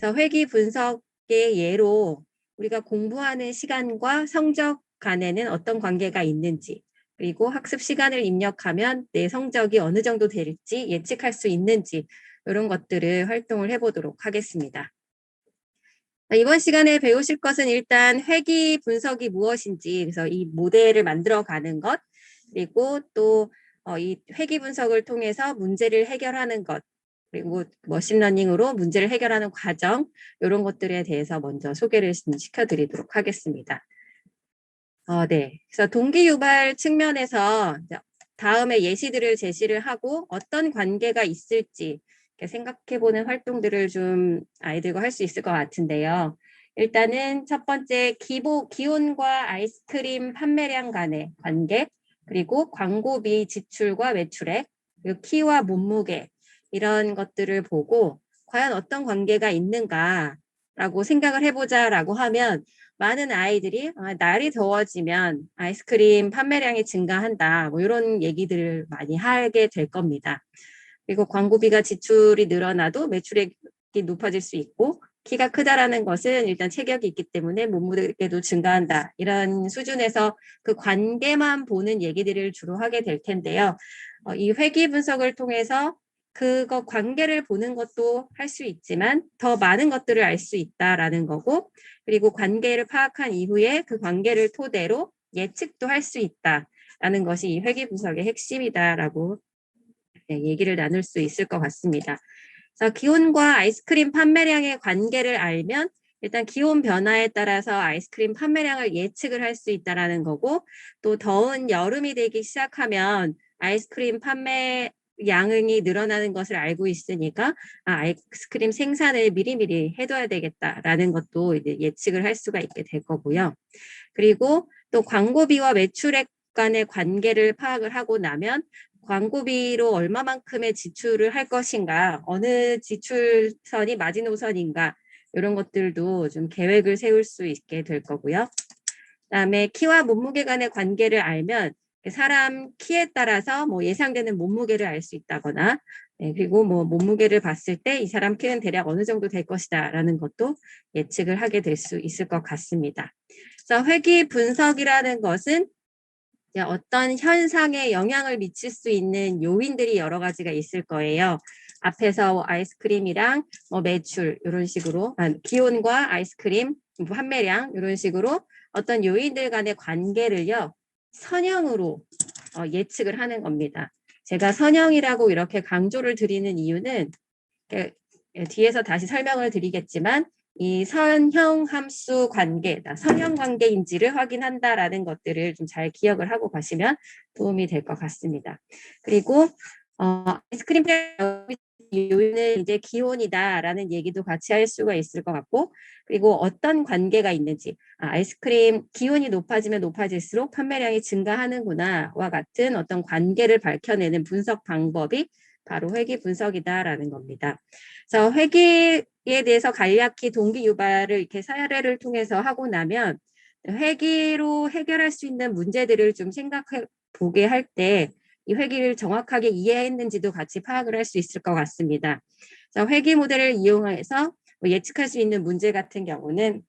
그래서 회귀 분석의 예로 우리가 공부하는 시간과 성적 간에는 어떤 관계가 있는지, 그리고 학습 시간을 입력하면 내 성적이 어느 정도 될지 예측할 수 있는지, 이런 것들을 활동을 해보도록 하겠습니다. 이번 시간에 배우실 것은 일단 회귀 분석이 무엇인지, 그래서 이 모델을 만들어가는 것, 그리고 또 이 회귀 분석을 통해서 문제를 해결하는 것, 그리고 머신러닝으로 문제를 해결하는 과정, 이런 것들에 대해서 먼저 소개를 시켜드리도록 하겠습니다. 네. 그래서 동기 유발 측면에서 다음에 예시들을 제시를 하고 어떤 관계가 있을지 생각해보는 활동들을 좀 아이들과 할 수 있을 것 같은데요. 일단은 첫 번째 기온과 아이스크림 판매량 간의 관계, 그리고 광고비 지출과 매출액, 그리고 키와 몸무게, 이런 것들을 보고 과연 어떤 관계가 있는가라고 생각을 해보자라고 하면, 많은 아이들이 날이 더워지면 아이스크림 판매량이 증가한다, 뭐 이런 얘기들을 많이 하게 될 겁니다. 그리고 광고비가 지출이 늘어나도 매출액이 높아질 수 있고, 키가 크다라는 것은 일단 체격이 있기 때문에 몸무게도 증가한다, 이런 수준에서 그 관계만 보는 얘기들을 주로 하게 될 텐데요. 이 회귀 분석을 통해서 그거 관계를 보는 것도 할 수 있지만 더 많은 것들을 알 수 있다라는 거고, 그리고 관계를 파악한 이후에 그 관계를 토대로 예측도 할 수 있다라는 것이 이 회귀 분석의 핵심이다라고 얘기를 나눌 수 있을 것 같습니다. 그래서 기온과 아이스크림 판매량의 관계를 알면 일단 기온 변화에 따라서 아이스크림 판매량을 예측을 할 수 있다라는 거고, 또 더운 여름이 되기 시작하면 아이스크림 판매 양이 늘어나는 것을 알고 있으니까 아이스크림 생산을 미리미리 해둬야 되겠다라는 것도 이제 예측을 할 수가 있게 될 거고요. 그리고 또 광고비와 매출액 간의 관계를 파악을 하고 나면 광고비로 얼마만큼의 지출을 할 것인가, 어느 지출선이 마지노선인가, 이런 것들도 좀 계획을 세울 수 있게 될 거고요. 그다음에 키와 몸무게 간의 관계를 알면 사람 키에 따라서 뭐 예상되는 몸무게를 알 수 있다거나, 그리고 뭐 몸무게를 봤을 때 이 사람 키는 대략 어느 정도 될 것이다라는 것도 예측을 하게 될 수 있을 것 같습니다. 그래서 회귀 분석이라는 것은 어떤 현상에 영향을 미칠 수 있는 요인들이 여러 가지가 있을 거예요. 앞에서 아이스크림이랑 매출 이런 식으로, 기온과 아이스크림 판매량 이런 식으로 어떤 요인들 간의 관계를요 선형으로 예측을 하는 겁니다. 제가 선형이라고 이렇게 강조를 드리는 이유는 뒤에서 다시 설명을 드리겠지만, 이 선형 함수 관계다, 선형 관계인지를 확인한다라는 것들을 좀 잘 기억을 하고 가시면 도움이 될 것 같습니다. 그리고 아이스크림 요인은 이제 기온이다라는 얘기도 같이 할 수가 있을 것 같고, 그리고 어떤 관계가 있는지, 아이스크림 기온이 높아지면 높아질수록 판매량이 증가하는구나와 같은 어떤 관계를 밝혀내는 분석 방법이 바로 회귀 분석이다라는 겁니다. 그래서 회귀에 대해서 간략히 동기 유발을 이렇게 사례를 통해서 하고 나면 회귀로 해결할 수 있는 문제들을 좀 생각해 보게 할 때 이 회귀를 정확하게 이해했는지도 같이 파악을 할 수 있을 것 같습니다. 그래서 회귀 모델을 이용해서 예측할 수 있는 문제 같은 경우는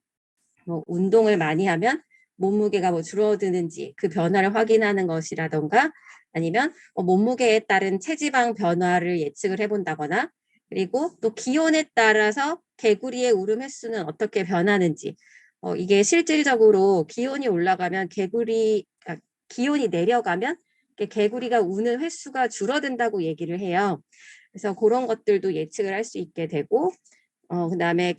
운동을 많이 하면 몸무게가 줄어드는지 그 변화를 확인하는 것이라던가, 아니면 몸무게에 따른 체지방 변화를 예측을 해본다거나, 그리고 또 기온에 따라서 개구리의 울음 횟수는 어떻게 변하는지, 이게 실질적으로 기온이 올라가면 기온이 내려가면 개구리가 우는 횟수가 줄어든다고 얘기를 해요. 그래서 그런 것들도 예측을 할 수 있게 되고, 그다음에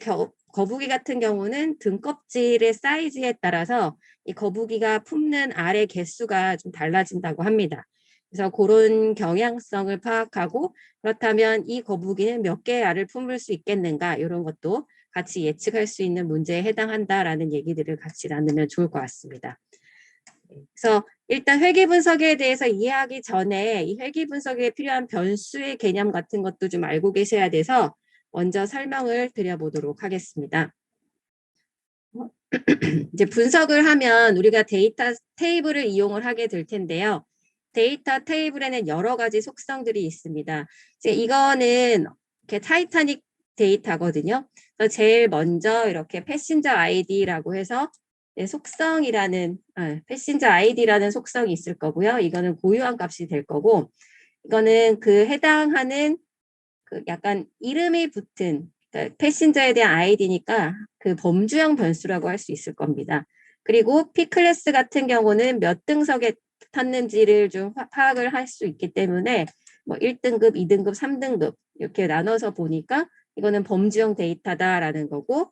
거북이 같은 경우는 등껍질의 사이즈에 따라서 이 거북이가 품는 알의 개수가 좀 달라진다고 합니다. 그래서 그런 경향성을 파악하고, 그렇다면 이 거북이는 몇 개의 알을 품을 수 있겠는가, 이런 것도 같이 예측할 수 있는 문제에 해당한다라는 얘기들을 같이 나누면 좋을 것 같습니다. 그래서 일단 회귀 분석에 대해서 이해하기 전에 이 회귀 분석에 필요한 변수의 개념 같은 것도 좀 알고 계셔야 돼서 먼저 설명을 드려보도록 하겠습니다. 이제 분석을 하면 우리가 데이터 테이블을 이용을 하게 될 텐데요. 데이터 테이블에는 여러 가지 속성들이 있습니다. 이제 이거는 이렇게 타이타닉 데이터거든요. 그래서 제일 먼저 이렇게 패신저 아이디라고 해서 속성이라는 패신저 아이디라는 속성이 있을 거고요. 이거는 고유한 값이 될 거고, 이거는 그 해당하는 그 약간 이름이 붙은 그러니까 패신저에 대한 아이디니까 그 범주형 변수라고 할 수 있을 겁니다. 그리고 P클래스 같은 경우는 몇 등석에 탔는지를 좀 파악을 할 수 있기 때문에 뭐 1등급, 2등급, 3등급 이렇게 나눠서 보니까 이거는 범주형 데이터다라는 거고,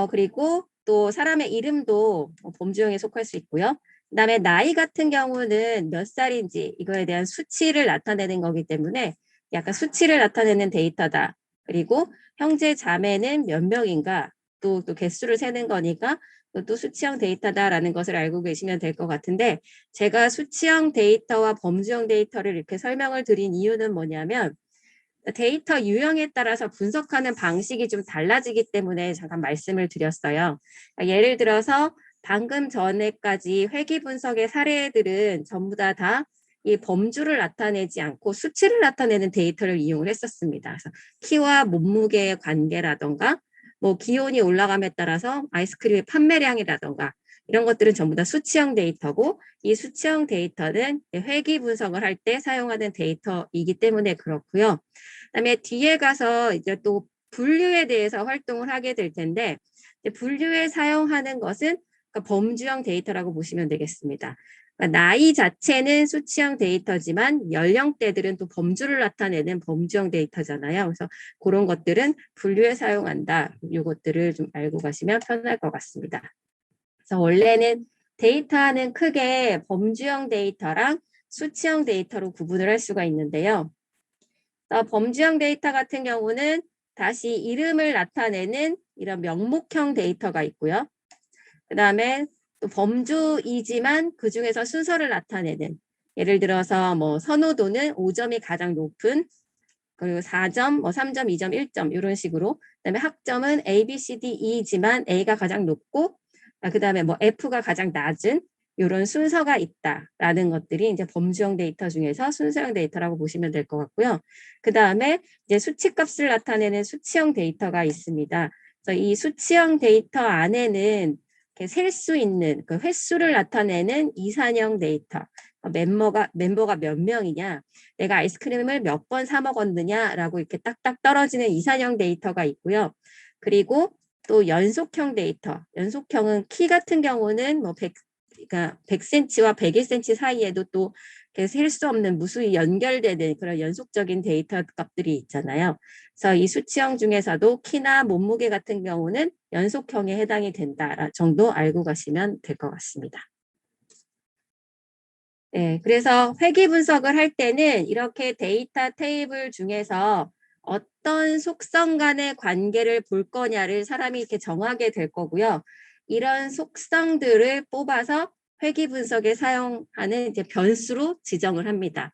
그리고 또 사람의 이름도 범주형에 속할 수 있고요. 그다음에 나이 같은 경우는 몇 살인지 이거에 대한 수치를 나타내는 거기 때문에 약간 수치를 나타내는 데이터다. 그리고 형제 자매는 몇 명인가 또 개수를 세는 거니까 또 수치형 데이터다라는 것을 알고 계시면 될 것 같은데, 제가 수치형 데이터와 범주형 데이터를 이렇게 설명을 드린 이유는 뭐냐면 데이터 유형에 따라서 분석하는 방식이 좀 달라지기 때문에 잠깐 말씀을 드렸어요. 그러니까 예를 들어서 방금 전에까지 회귀 분석의 사례들은 전부 다 이 범주를 나타내지 않고 수치를 나타내는 데이터를 이용을 했었습니다. 그래서 키와 몸무게의 관계라던가 뭐 기온이 올라감에 따라서 아이스크림의 판매량이라던가 이런 것들은 전부 다 수치형 데이터고, 이 수치형 데이터는 회귀 분석을 할 때 사용하는 데이터이기 때문에 그렇고요. 그다음에 뒤에 가서 이제 또 분류에 대해서 활동을 하게 될 텐데, 분류에 사용하는 것은 그러니까 범주형 데이터라고 보시면 되겠습니다. 그러니까 나이 자체는 수치형 데이터지만 연령대들은 또 범주를 나타내는 범주형 데이터잖아요. 그래서 그런 것들은 분류에 사용한다. 이것들을 좀 알고 가시면 편할 것 같습니다. 그래서 원래는 데이터는 크게 범주형 데이터랑 수치형 데이터로 구분을 할 수가 있는데요. 범주형 데이터 같은 경우는 다시 이름을 나타내는 이런 명목형 데이터가 있고요. 그 다음에 또 범주이지만 그 중에서 순서를 나타내는, 예를 들어서 뭐 선호도는 5점이 가장 높은, 그리고 4점, 뭐 3점, 2점, 1점 이런 식으로. 그다음에 학점은 A, B, C, D, E지만 A가 가장 높고, 그다음에 뭐 F가 가장 낮은 이런 순서가 있다라는 것들이 이제 범주형 데이터 중에서 순서형 데이터라고 보시면 될 것 같고요. 그다음에 이제 수치값을 나타내는 수치형 데이터가 있습니다. 그래서 이 수치형 데이터 안에는 셀 수 있는 그 횟수를 나타내는 이산형 데이터. 멤버가 몇 명이냐, 내가 아이스크림을 몇 번 사 먹었느냐라고 이렇게 딱딱 떨어지는 이산형 데이터가 있고요. 그리고 또 연속형 데이터. 연속형은 키 같은 경우는 뭐 그러니까 100cm와 101cm 사이에도 또 셀 수 없는 무수히 연결되는 그런 연속적인 데이터 값들이 있잖아요. 그래서 이 수치형 중에서도 키나 몸무게 같은 경우는 연속형에 해당이 된다 정도 알고 가시면 될 것 같습니다. 네, 그래서 회귀 분석을 할 때는 이렇게 데이터 테이블 중에서 어떤 속성 간의 관계를 볼 거냐를 사람이 이렇게 정하게 될 거고요. 이런 속성들을 뽑아서 회귀 분석에 사용하는 이제 변수로 지정을 합니다.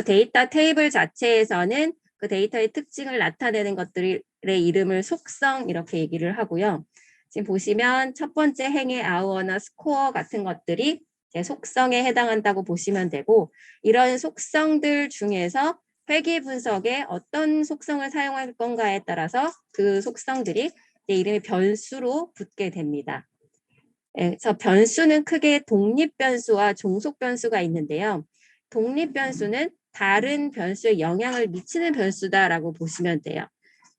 데이터 테이블 자체에서는 그 데이터의 특징을 나타내는 것들의 이름을 속성 이렇게 얘기를 하고요. 지금 보시면 첫 번째 행의 아워나 스코어 같은 것들이 속성에 해당한다고 보시면 되고, 이런 속성들 중에서 회귀 분석에 어떤 속성을 사용할 건가에 따라서 그 속성들이 이름이 변수로 붙게 됩니다. 그래서 변수는 크게 독립변수와 종속변수가 있는데요. 독립변수는 다른 변수에 영향을 미치는 변수다라고 보시면 돼요.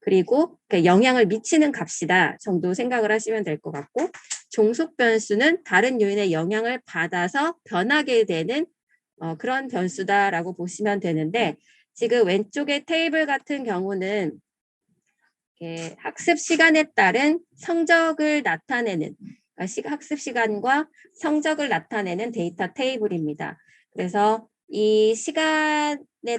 그리고 영향을 미치는 값이다 정도 생각을 하시면 될 것 같고, 종속 변수는 다른 요인의 영향을 받아서 변하게 되는 그런 변수다라고 보시면 되는데, 지금 왼쪽의 테이블 같은 경우는 학습 시간에 따른 성적을 나타내는, 그러니까 학습 시간과 성적을 나타내는 데이터 테이블입니다. 그래서 이 시간에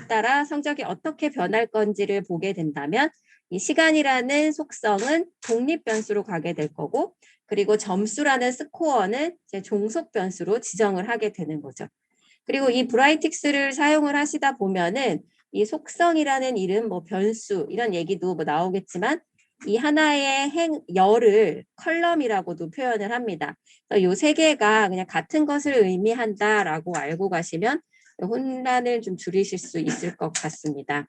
따라 성적이 어떻게 변할 건지를 보게 된다면 이 시간이라는 속성은 독립 변수로 가게 될 거고, 그리고 점수라는 스코어는 이제 종속 변수로 지정을 하게 되는 거죠. 그리고 이 브라이틱스를 사용을 하시다 보면은 이 속성이라는 이름, 뭐 변수 이런 얘기도 뭐 나오겠지만 이 하나의 열을 컬럼이라고도 표현을 합니다. 이 세 개가 그냥 같은 것을 의미한다라고 알고 가시면 혼란을 좀 줄이실 수 있을 것 같습니다.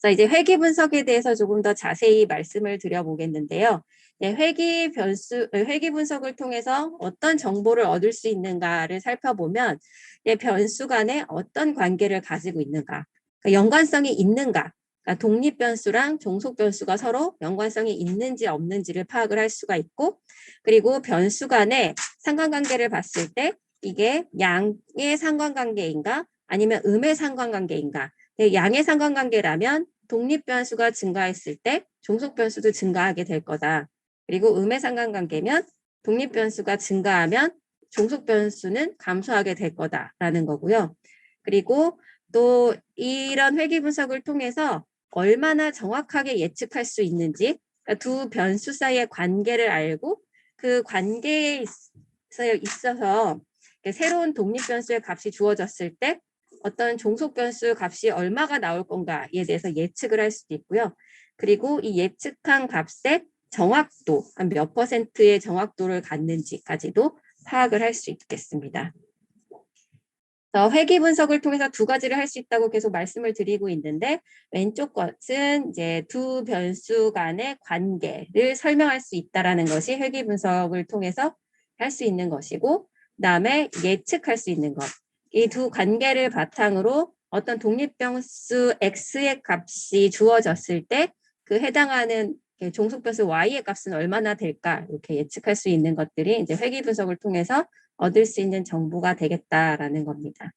그래서 이제 회귀 분석에 대해서 조금 더 자세히 말씀을 드려보겠는데요. 네, 회귀 분석을 통해서 어떤 정보를 얻을 수 있는가를 살펴보면 네, 변수 간에 어떤 관계를 가지고 있는가, 그러니까 연관성이 있는가, 그러니까 독립 변수랑 종속 변수가 서로 연관성이 있는지 없는지를 파악을 할 수가 있고, 그리고 변수 간의 상관관계를 봤을 때 이게 양의 상관관계인가 아니면 음의 상관관계인가. 양의 상관관계라면 독립 변수가 증가했을 때 종속 변수도 증가하게 될 거다. 그리고 음의 상관관계면 독립 변수가 증가하면 종속 변수는 감소하게 될 거다라는 거고요. 그리고 또 이런 회귀 분석을 통해서 얼마나 정확하게 예측할 수 있는지, 그러니까 두 변수 사이의 관계를 알고 그 관계에 있어서 새로운 독립 변수의 값이 주어졌을 때 어떤 종속 변수 값이 얼마가 나올 건가에 대해서 예측을 할 수도 있고요. 그리고 이 예측한 값의 정확도, 한 몇 퍼센트의 정확도를 갖는지까지도 파악을 할 수 있겠습니다. 회귀 분석을 통해서 두 가지를 할 수 있다고 계속 말씀을 드리고 있는데, 왼쪽 것은 이제 두 변수 간의 관계를 설명할 수 있다라는 것이 회귀 분석을 통해서 할 수 있는 것이고, 그다음에 예측할 수 있는 것. 이 두 관계를 바탕으로 어떤 독립 변수 x의 값이 주어졌을 때 그 해당하는 종속 변수 y의 값은 얼마나 될까, 이렇게 예측할 수 있는 것들이 이제 회귀 분석을 통해서 얻을 수 있는 정보가 되겠다라는 겁니다.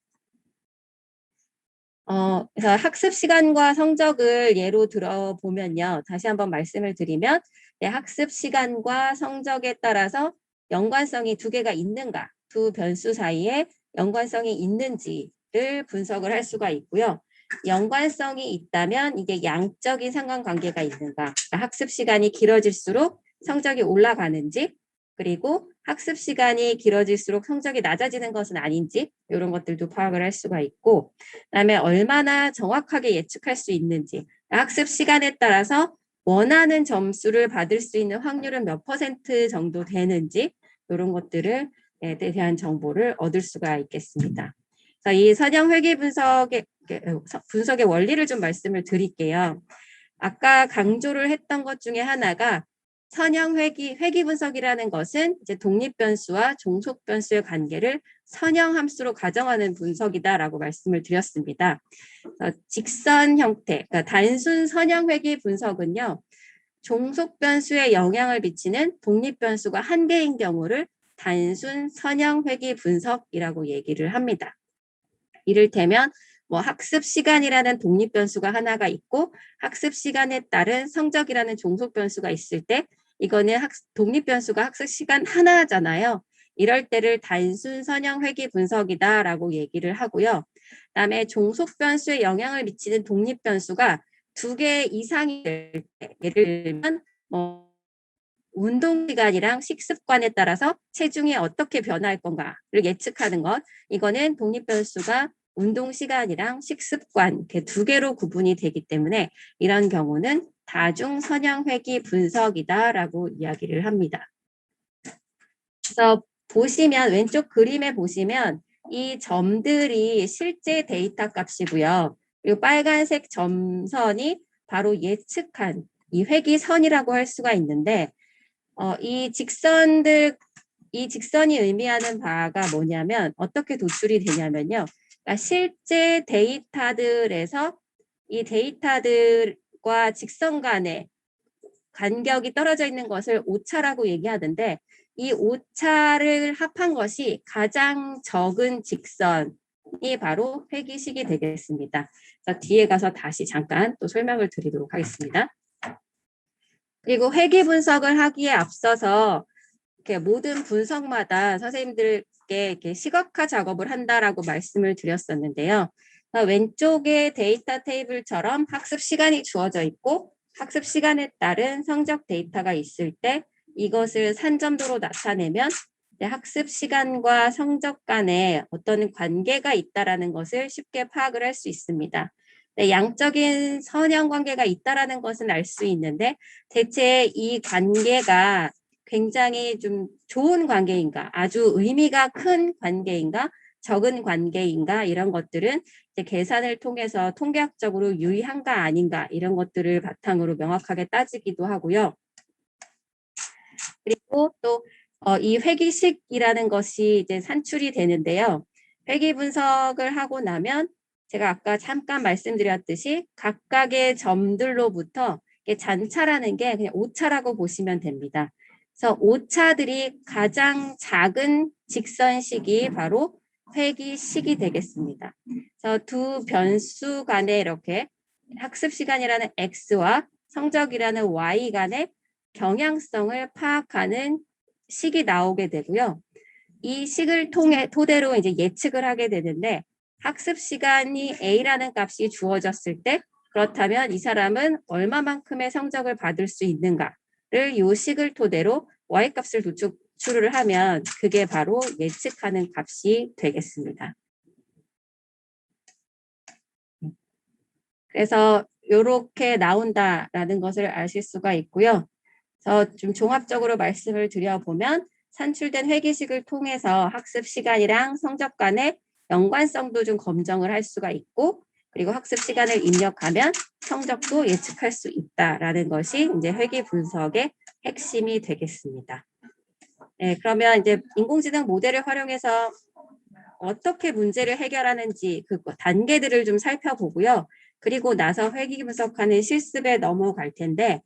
그래서 학습 시간과 성적을 예로 들어보면요. 다시 한번 말씀을 드리면, 학습 시간과 성적에 따라서 연관성이 두 개가 있는가, 두 변수 사이에 연관성이 있는지를 분석을 할 수가 있고요. 연관성이 있다면 이게 양적인 상관관계가 있는가, 그러니까 학습 시간이 길어질수록 성적이 올라가는지, 그리고 학습 시간이 길어질수록 성적이 낮아지는 것은 아닌지, 이런 것들도 파악을 할 수가 있고, 그다음에 얼마나 정확하게 예측할 수 있는지, 학습 시간에 따라서 원하는 점수를 받을 수 있는 확률은 몇 퍼센트 정도 되는지, 이런 것들에 대한 정보를 얻을 수가 있겠습니다. 이 선형 회귀 분석의 원리를 좀 말씀을 드릴게요. 아까 강조를 했던 것 중에 하나가 선형 회귀 분석이라는 것은 이제 독립 변수와 종속 변수의 관계를 선형 함수로 가정하는 분석이다라고 말씀을 드렸습니다. 직선 형태, 그러니까 단순 선형 회귀 분석은요, 종속 변수에 영향을 미치는 독립 변수가 한 개인 경우를 단순 선형 회귀 분석이라고 얘기를 합니다. 이를테면 학습 시간이라는 독립 변수가 하나가 있고 학습 시간에 따른 성적이라는 종속 변수가 있을 때 이거는 독립 변수가 학습 시간 하나잖아요. 이럴 때를 단순 선형 회귀 분석이다라고 얘기를 하고요. 그다음에 종속 변수에 영향을 미치는 독립 변수가 두 개 이상이 될 때, 예를 들면 운동 시간이랑 식습관에 따라서 체중이 어떻게 변할 건가를 예측하는 것, 이거는 독립 변수가 운동 시간이랑 식습관 이렇게 두 개로 구분이 되기 때문에 이런 경우는 다중 선형 회귀 분석이다라고 이야기를 합니다. 그래서 보시면 왼쪽 그림에 보시면 이 점들이 실제 데이터 값이고요. 그리고 빨간색 점선이 바로 예측한 이 회귀선이라고 할 수가 있는데, 이 직선이 의미하는 바가 뭐냐면 어떻게 도출이 되냐면요. 그러니까 실제 데이터들에서 이 데이터들과 직선 간의 간격이 떨어져 있는 것을 오차라고 얘기하는데, 이 오차를 합한 것이 가장 적은 직선이 바로 회귀식이 되겠습니다. 그래서 뒤에 가서 다시 잠깐 또 설명을 드리도록 하겠습니다. 그리고 회귀 분석을 하기에 앞서서 이렇게 모든 분석마다 선생님들께 이렇게 시각화 작업을 한다라고 말씀을 드렸었는데요. 왼쪽에 데이터 테이블처럼 학습 시간이 주어져 있고 학습 시간에 따른 성적 데이터가 있을 때 이것을 산점도로 나타내면 학습 시간과 성적 간에 어떤 관계가 있다라는 것을 쉽게 파악을 할 수 있습니다. 양적인 선형 관계가 있다라는 것은 알 수 있는데 대체 이 관계가 굉장히 좀 좋은 관계인가, 아주 의미가 큰 관계인가, 적은 관계인가 이런 것들은 이제 계산을 통해서 통계학적으로 유의한가 아닌가 이런 것들을 바탕으로 명확하게 따지기도 하고요. 그리고 또 이 회귀식이라는 것이 이제 산출이 되는데요. 회귀 분석을 하고 나면 제가 아까 잠깐 말씀드렸듯이 각각의 점들로부터 잔차라는 게 그냥 오차라고 보시면 됩니다. 그래서 오차들이 가장 작은 직선식이 바로 회귀식이 되겠습니다. 그래서 두 변수 간에 이렇게 학습 시간이라는 x와 성적이라는 y 간의 경향성을 파악하는 식이 나오게 되고요. 이 식을 토대로 이제 예측을 하게 되는데 학습 시간이 A라는 값이 주어졌을 때 그렇다면 이 사람은 얼마만큼의 성적을 받을 수 있는가를 이 식을 토대로 Y값을 도출을 하면 그게 바로 예측하는 값이 되겠습니다. 그래서 이렇게 나온다라는 것을 아실 수가 있고요. 그래서 좀 종합적으로 말씀을 드려보면 산출된 회귀식을 통해서 학습 시간이랑 성적 간의 연관성도 좀 검증을 할 수가 있고 그리고 학습 시간을 입력하면 성적도 예측할 수 있다라는 것이 이제 회귀 분석의 핵심이 되겠습니다. 네, 그러면 이제 인공지능 모델을 활용해서 어떻게 문제를 해결하는지 그 단계들을 좀 살펴보고요. 그리고 나서 회귀 분석하는 실습에 넘어갈 텐데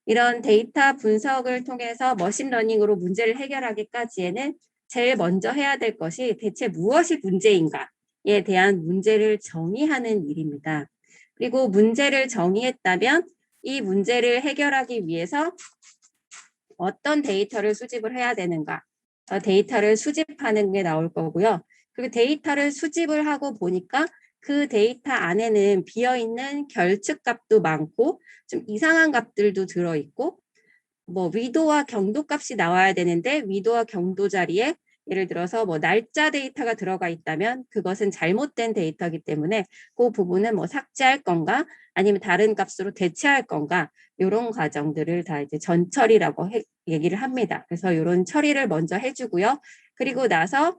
이런 데이터 분석을 통해서 머신러닝으로 문제를 해결하기까지에는 제일 먼저 해야 될 것이 대체 무엇이 문제인가에 대한 문제를 정의하는 일입니다. 그리고 문제를 정의했다면 이 문제를 해결하기 위해서 어떤 데이터를 수집을 해야 되는가 데이터를 수집하는 게 나올 거고요. 그리고 데이터를 수집을 하고 보니까 그 데이터 안에는 비어있는 결측값도 많고 좀 이상한 값들도 들어있고 뭐 위도와 경도 값이 나와야 되는데 위도와 경도 자리에 예를 들어서 뭐 날짜 데이터가 들어가 있다면 그것은 잘못된 데이터이기 때문에 그 부분은 뭐 삭제할 건가 아니면 다른 값으로 대체할 건가 이런 과정들을 다 이제 전처리라고 얘기를 합니다. 그래서 이런 처리를 먼저 해주고요. 그리고 나서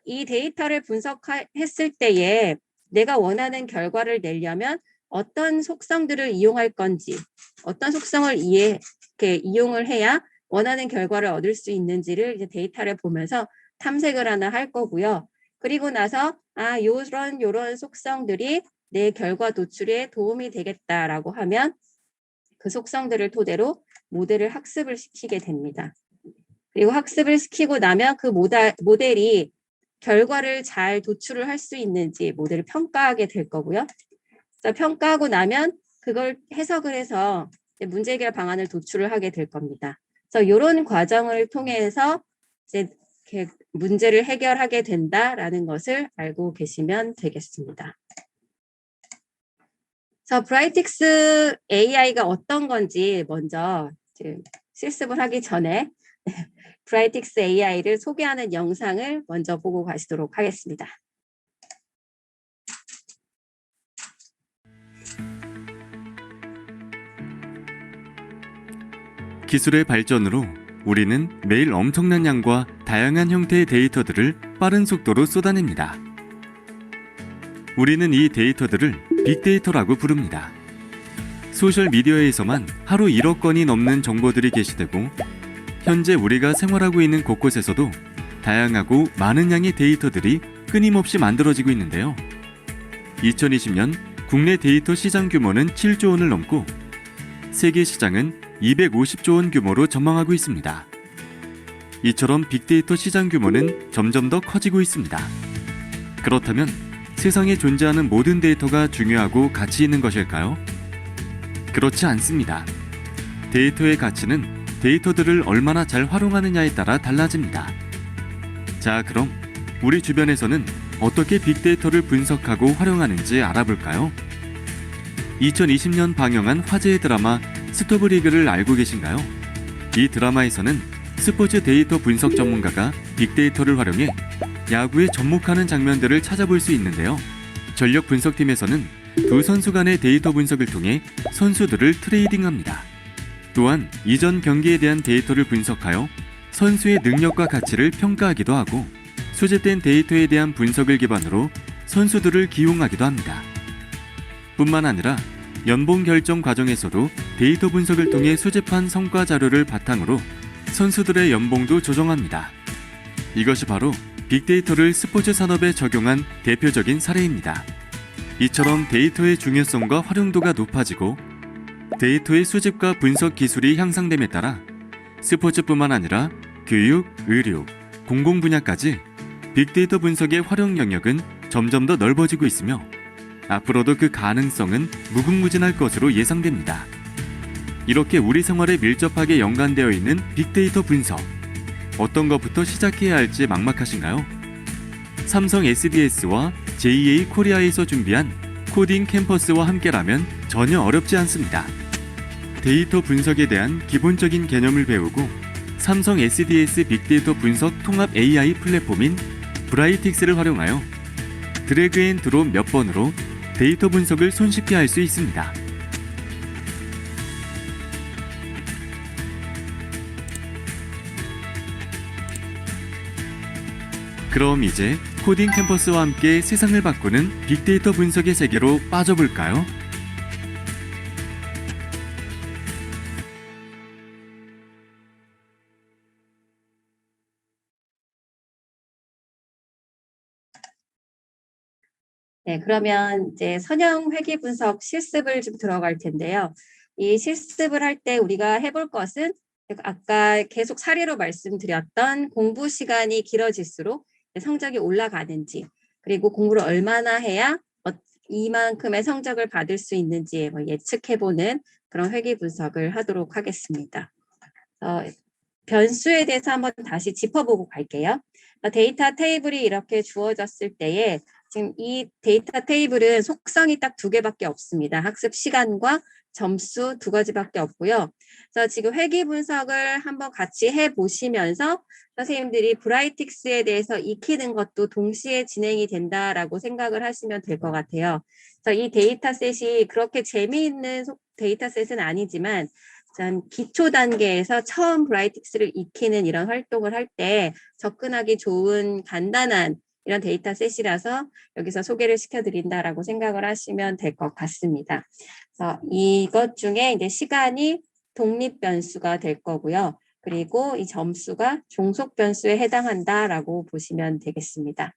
이 데이터를 분석했을 때에 내가 원하는 결과를 내려면 어떤 속성들을 이용할 건지, 어떤 속성을 이렇게 이용을 해야 원하는 결과를 얻을 수 있는지를 이제 데이터를 보면서 탐색을 하나 할 거고요. 그리고 나서 요런 속성들이 내 결과 도출에 도움이 되겠다라고 하면 그 속성들을 토대로 모델을 학습을 시키게 됩니다. 그리고 학습을 시키고 나면 그 모델이 결과를 잘 도출을 할 수 있는지 모델을 평가하게 될 거고요. 그래서 평가하고 나면 그걸 해석을 해서 문제 해결 방안을 도출을 하게 될 겁니다. 그래서 이런 과정을 통해서 이제 이렇게 문제를 해결하게 된다라는 것을 알고 계시면 되겠습니다. 그래서 브라이틱스 AI가 어떤 건지 먼저 실습을 하기 전에 브라이틱스 AI를 소개하는 영상을 먼저 보고 가시도록 하겠습니다. 기술의 발전으로 우리는 매일 엄청난 양과 다양한 형태의 데이터들을 빠른 속도로 쏟아냅니다. 우리는 이 데이터들을 빅데이터라고 부릅니다. 소셜미디어에서만 하루 1억 건이 넘는 정보들이 게시되고 현재 우리가 생활하고 있는 곳곳에서도 다양하고 많은 양의 데이터들이 끊임없이 만들어지고 있는데요. 2020년 국내 데이터 시장 규모는 7조 원을 넘고 세계 시장은 250조 원 규모로 전망하고 있습니다. 이처럼 빅데이터 시장 규모는 점점 더 커지고 있습니다. 그렇다면 세상에 존재하는 모든 데이터가 중요하고 가치 있는 것일까요? 그렇지 않습니다. 데이터의 가치는 데이터들을 얼마나 잘 활용하느냐에 따라 달라집니다. 자, 그럼 우리 주변에서는 어떻게 빅데이터를 분석하고 활용하는지 알아볼까요? 2020년 방영한 화제의 드라마 스토브리그를 알고 계신가요? 이 드라마에서는 스포츠 데이터 분석 전문가가 빅데이터를 활용해 야구에 접목하는 장면들을 찾아볼 수 있는데요. 전력 분석팀에서는 두 선수 간의 데이터 분석을 통해 선수들을 트레이딩합니다. 또한 이전 경기에 대한 데이터를 분석하여 선수의 능력과 가치를 평가하기도 하고 수집된 데이터에 대한 분석을 기반으로 선수들을 기용하기도 합니다. 뿐만 아니라 연봉 결정 과정에서도 데이터 분석을 통해 수집한 성과 자료를 바탕으로 선수들의 연봉도 조정합니다. 이것이 바로 빅데이터를 스포츠 산업에 적용한 대표적인 사례입니다. 이처럼 데이터의 중요성과 활용도가 높아지고 데이터의 수집과 분석 기술이 향상됨에 따라 스포츠뿐만 아니라 교육, 의료, 공공 분야까지 빅데이터 분석의 활용 영역은 점점 더 넓어지고 있으며 앞으로도 그 가능성은 무궁무진할 것으로 예상됩니다. 이렇게 우리 생활에 밀접하게 연관되어 있는 빅데이터 분석. 어떤 것부터 시작해야 할지 막막하신가요? 삼성 SDS와 JA 코리아에서 준비한 코딩 캠퍼스와 함께라면 전혀 어렵지 않습니다. 데이터 분석에 대한 기본적인 개념을 배우고 삼성 SDS 빅데이터 분석 통합 AI 플랫폼인 브라이틱스를 활용하여 드래그 앤 드롭 몇 번으로 데이터 분석을 손쉽게 할 수 있습니다. 그럼 이제 코딩 캠퍼스와 함께 세상을 바꾸는 빅데이터 분석의 세계로 빠져볼까요? 네, 그러면 이제 선형 회귀 분석 실습을 좀 들어갈 텐데요. 이 실습을 할 때 우리가 해볼 것은 아까 계속 사례로 말씀드렸던 공부 시간이 길어질수록 성적이 올라가는지, 그리고 공부를 얼마나 해야 이만큼의 성적을 받을 수 있는지 예측해보는 그런 회귀 분석을 하도록 하겠습니다. 변수에 대해서 한번 다시 짚어보고 갈게요. 데이터 테이블이 이렇게 주어졌을 때에 지금 이 데이터 테이블은 속성이 딱 2개밖에 없습니다. 학습 시간과 점수 2가지밖에 없고요. 그래서 지금 회귀 분석을 한번 같이 해보시면서 선생님들이 브라이틱스에 대해서 익히는 것도 동시에 진행이 된다라고 생각을 하시면 될 것 같아요. 그래서 이 데이터셋이 그렇게 재미있는 데이터셋은 아니지만 기초 단계에서 처음 브라이틱스를 익히는 이런 활동을 할 때 접근하기 좋은 간단한 이런 데이터셋이라서 여기서 소개를 시켜드린다라고 생각을 하시면 될 것 같습니다. 그래서 이것 중에 이제 시간이 독립 변수가 될 거고요. 그리고 이 점수가 종속 변수에 해당한다라고 보시면 되겠습니다.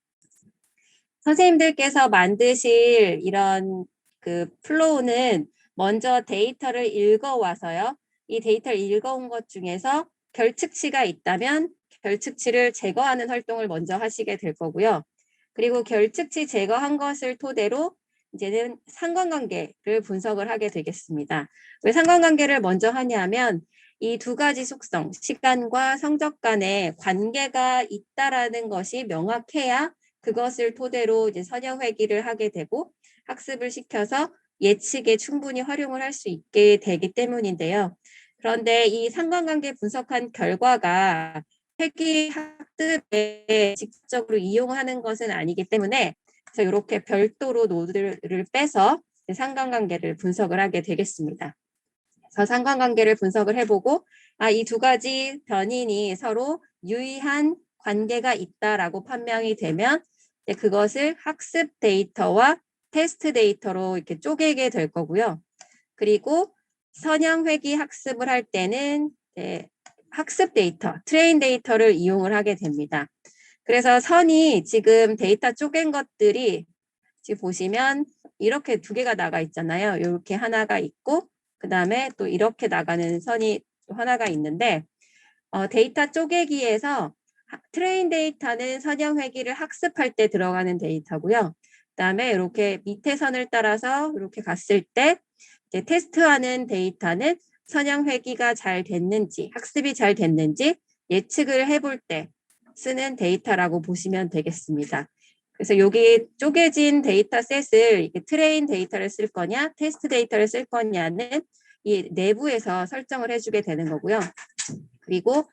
선생님들께서 만드실 이런 그 플로우는 먼저 데이터를 읽어와서요. 이 데이터를 읽어온 것 중에서 결측치가 있다면 결측치를 제거하는 활동을 먼저 하시게 될 거고요. 그리고 결측치 제거한 것을 토대로 이제는 상관관계를 분석을 하게 되겠습니다. 왜 상관관계를 먼저 하냐면 이 2가지 속성, 시간과 성적 간에 관계가 있다라는 것이 명확해야 그것을 토대로 이제 선형 회귀를 하게 되고 학습을 시켜서 예측에 충분히 활용을 할 수 있게 되기 때문인데요. 그런데 이 상관관계 분석한 결과가 회귀 학습에 직접적으로 이용하는 것은 아니기 때문에 그래서 이렇게 별도로 노드를 빼서 상관관계를 분석을 하게 되겠습니다. 그래서 상관관계를 분석을 해보고 이 2가지 변인이 서로 유의한 관계가 있다라고 판명이 되면 그것을 학습 데이터와 테스트 데이터로 이렇게 쪼개게 될 거고요. 그리고 선형 회귀 학습을 할 때는 학습 데이터, 트레인 데이터를 이용을 하게 됩니다. 그래서 선이 지금 데이터 쪼갠 것들이 지금 보시면 이렇게 2개가 나가 있잖아요. 이렇게 하나가 있고 그 다음에 또 이렇게 나가는 선이 하나가 있는데 데이터 쪼개기에서 트레인 데이터는 선형 회귀를 학습할 때 들어가는 데이터고요. 그다음에 이렇게 밑에 선을 따라서 이렇게 갔을 때 이제 테스트하는 데이터는 선형 회귀가 잘 됐는지, 학습이 잘 됐는지 예측을 해볼 때 쓰는 데이터라고 보시면 되겠습니다. 그래서 여기 쪼개진 데이터셋을 이렇게 트레인 데이터를 쓸 거냐, 테스트 데이터를 쓸 거냐는 이 내부에서 설정을 해주게 되는 거고요. 그리고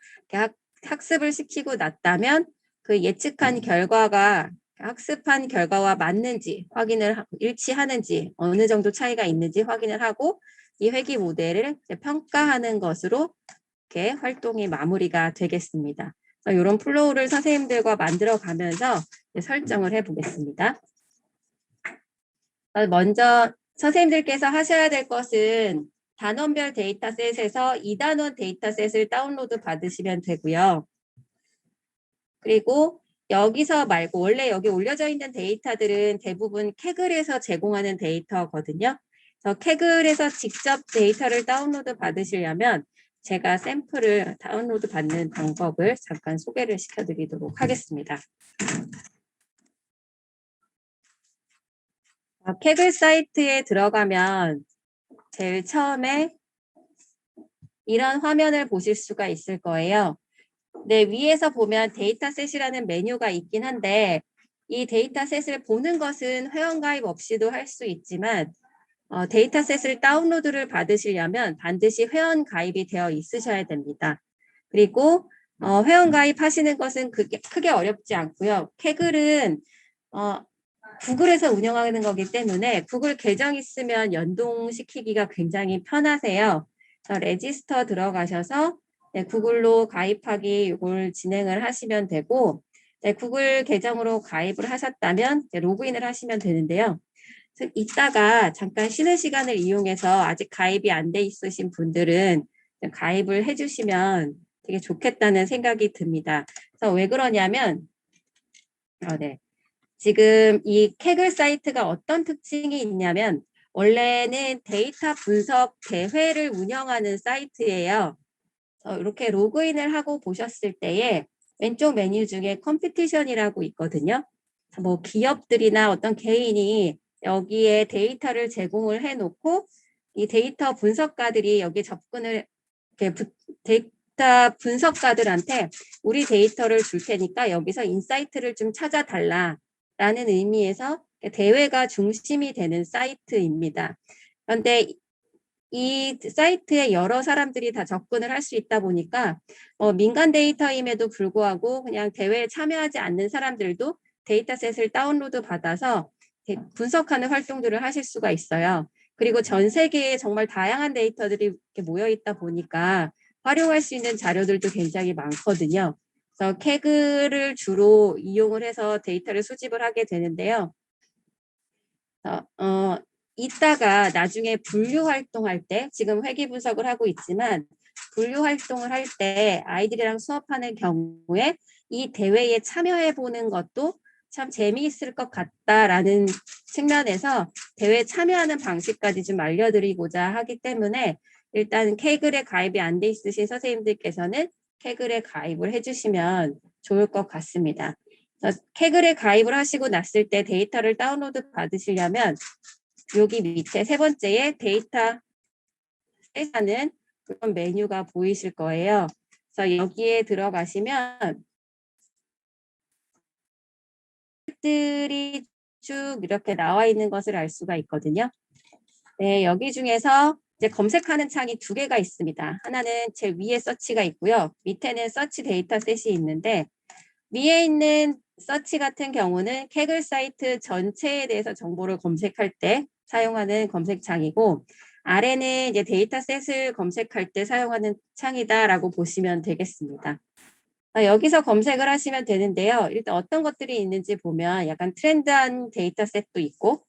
학습을 시키고 났다면 그 예측한 결과가 학습한 결과와 맞는지 확인을 일치하는지 어느 정도 차이가 있는지 확인을 하고 이 회귀 모델을 평가하는 것으로 이렇게 활동이 마무리가 되겠습니다. 이런 플로우를 선생님들과 만들어 가면서 설정을 해 보겠습니다. 먼저 선생님들께서 하셔야 될 것은 단원별 데이터셋에서 2단원 데이터셋을 다운로드 받으시면 되고요. 그리고 여기서 말고 원래 여기 올려져 있는 데이터들은 대부분 캐글에서 제공하는 데이터거든요. 그래서 캐글에서 직접 데이터를 다운로드 받으시려면 제가 샘플을 다운로드 받는 방법을 잠깐 소개를 시켜드리도록 하겠습니다. 캐글 사이트에 들어가면 제일 처음에 이런 화면을 보실 수가 있을 거예요. 네, 위에서 보면 데이터셋이라는 메뉴가 있긴 한데 이 데이터셋을 보는 것은 회원가입 없이도 할 수 있지만 데이터셋을 다운로드를 받으시려면 반드시 회원가입이 되어 있으셔야 됩니다. 그리고 회원가입 하시는 것은 크게 어렵지 않고요. 캐글은 구글에서 운영하는 거기 때문에 구글 계정 있으면 연동시키기가 굉장히 편하세요. 레지스터 들어가셔서 네, 구글로 가입하기 이걸 진행을 하시면 되고 네, 구글 계정으로 가입을 하셨다면 로그인을 하시면 되는데요. 이따가 잠깐 쉬는 시간을 이용해서 아직 가입이 안 돼 있으신 분들은 가입을 해주시면 되게 좋겠다는 생각이 듭니다. 그래서 왜 그러냐면 네. 지금 이 캐글 사이트가 어떤 특징이 있냐면 원래는 데이터 분석 대회를 운영하는 사이트예요. 이렇게 로그인을 하고 보셨을 때에 왼쪽 메뉴 중에 컴피티션이라고 있거든요. 뭐 기업들이나 어떤 개인이 여기에 데이터를 제공을 해놓고 이 데이터 분석가들이 여기 접근을 데이터 분석가들한테 우리 데이터를 줄 테니까 여기서 인사이트를 좀 찾아달라라는 의미에서 대회가 중심이 되는 사이트입니다. 그런데 이 사이트에 여러 사람들이 다 접근을 할 수 있다 보니까 민간 데이터임에도 불구하고 그냥 대회에 참여하지 않는 사람들도 데이터셋을 다운로드 받아서 분석하는 활동들을 하실 수가 있어요. 그리고 전 세계에 정말 다양한 데이터들이 이렇게 모여 있다 보니까 활용할 수 있는 자료들도 굉장히 많거든요. 그래서 캐글을 주로 이용을 해서 데이터를 수집을 하게 되는데요. 이따가 나중에 분류 활동할 때 지금 회계 분석을 하고 있지만 분류 활동을 할 때 아이들이랑 수업하는 경우에 이 대회에 참여해 보는 것도 참 재미있을 것 같다라는 측면에서 대회 참여하는 방식까지 좀 알려드리고자 하기 때문에 일단 캐글에 가입이 안 돼 있으신 선생님들께서는 캐글에 가입을 해주시면 좋을 것 같습니다. 캐글에 가입을 하시고 났을 때 데이터를 다운로드 받으시려면 여기 밑에 세 번째에 데이터 하는 그런 메뉴가 보이실 거예요. 그래서 여기에 들어가시면 들이 쭉 이렇게 나와 있는 것을 알 수가 있거든요. 네, 여기 중에서 이제 검색하는 창이 두 개가 있습니다. 하나는 제 위에 서치가 있고요. 밑에는 서치 데이터셋이 있는데 위에 있는 서치 같은 경우는 캐글 사이트 전체에 대해서 정보를 검색할 때 사용하는 검색창이고 아래는 이제 데이터셋을 검색할 때 사용하는 창이다라고 보시면 되겠습니다. 여기서 검색을 하시면 되는데요. 일단 어떤 것들이 있는지 보면 약간 트렌드한 데이터셋도 있고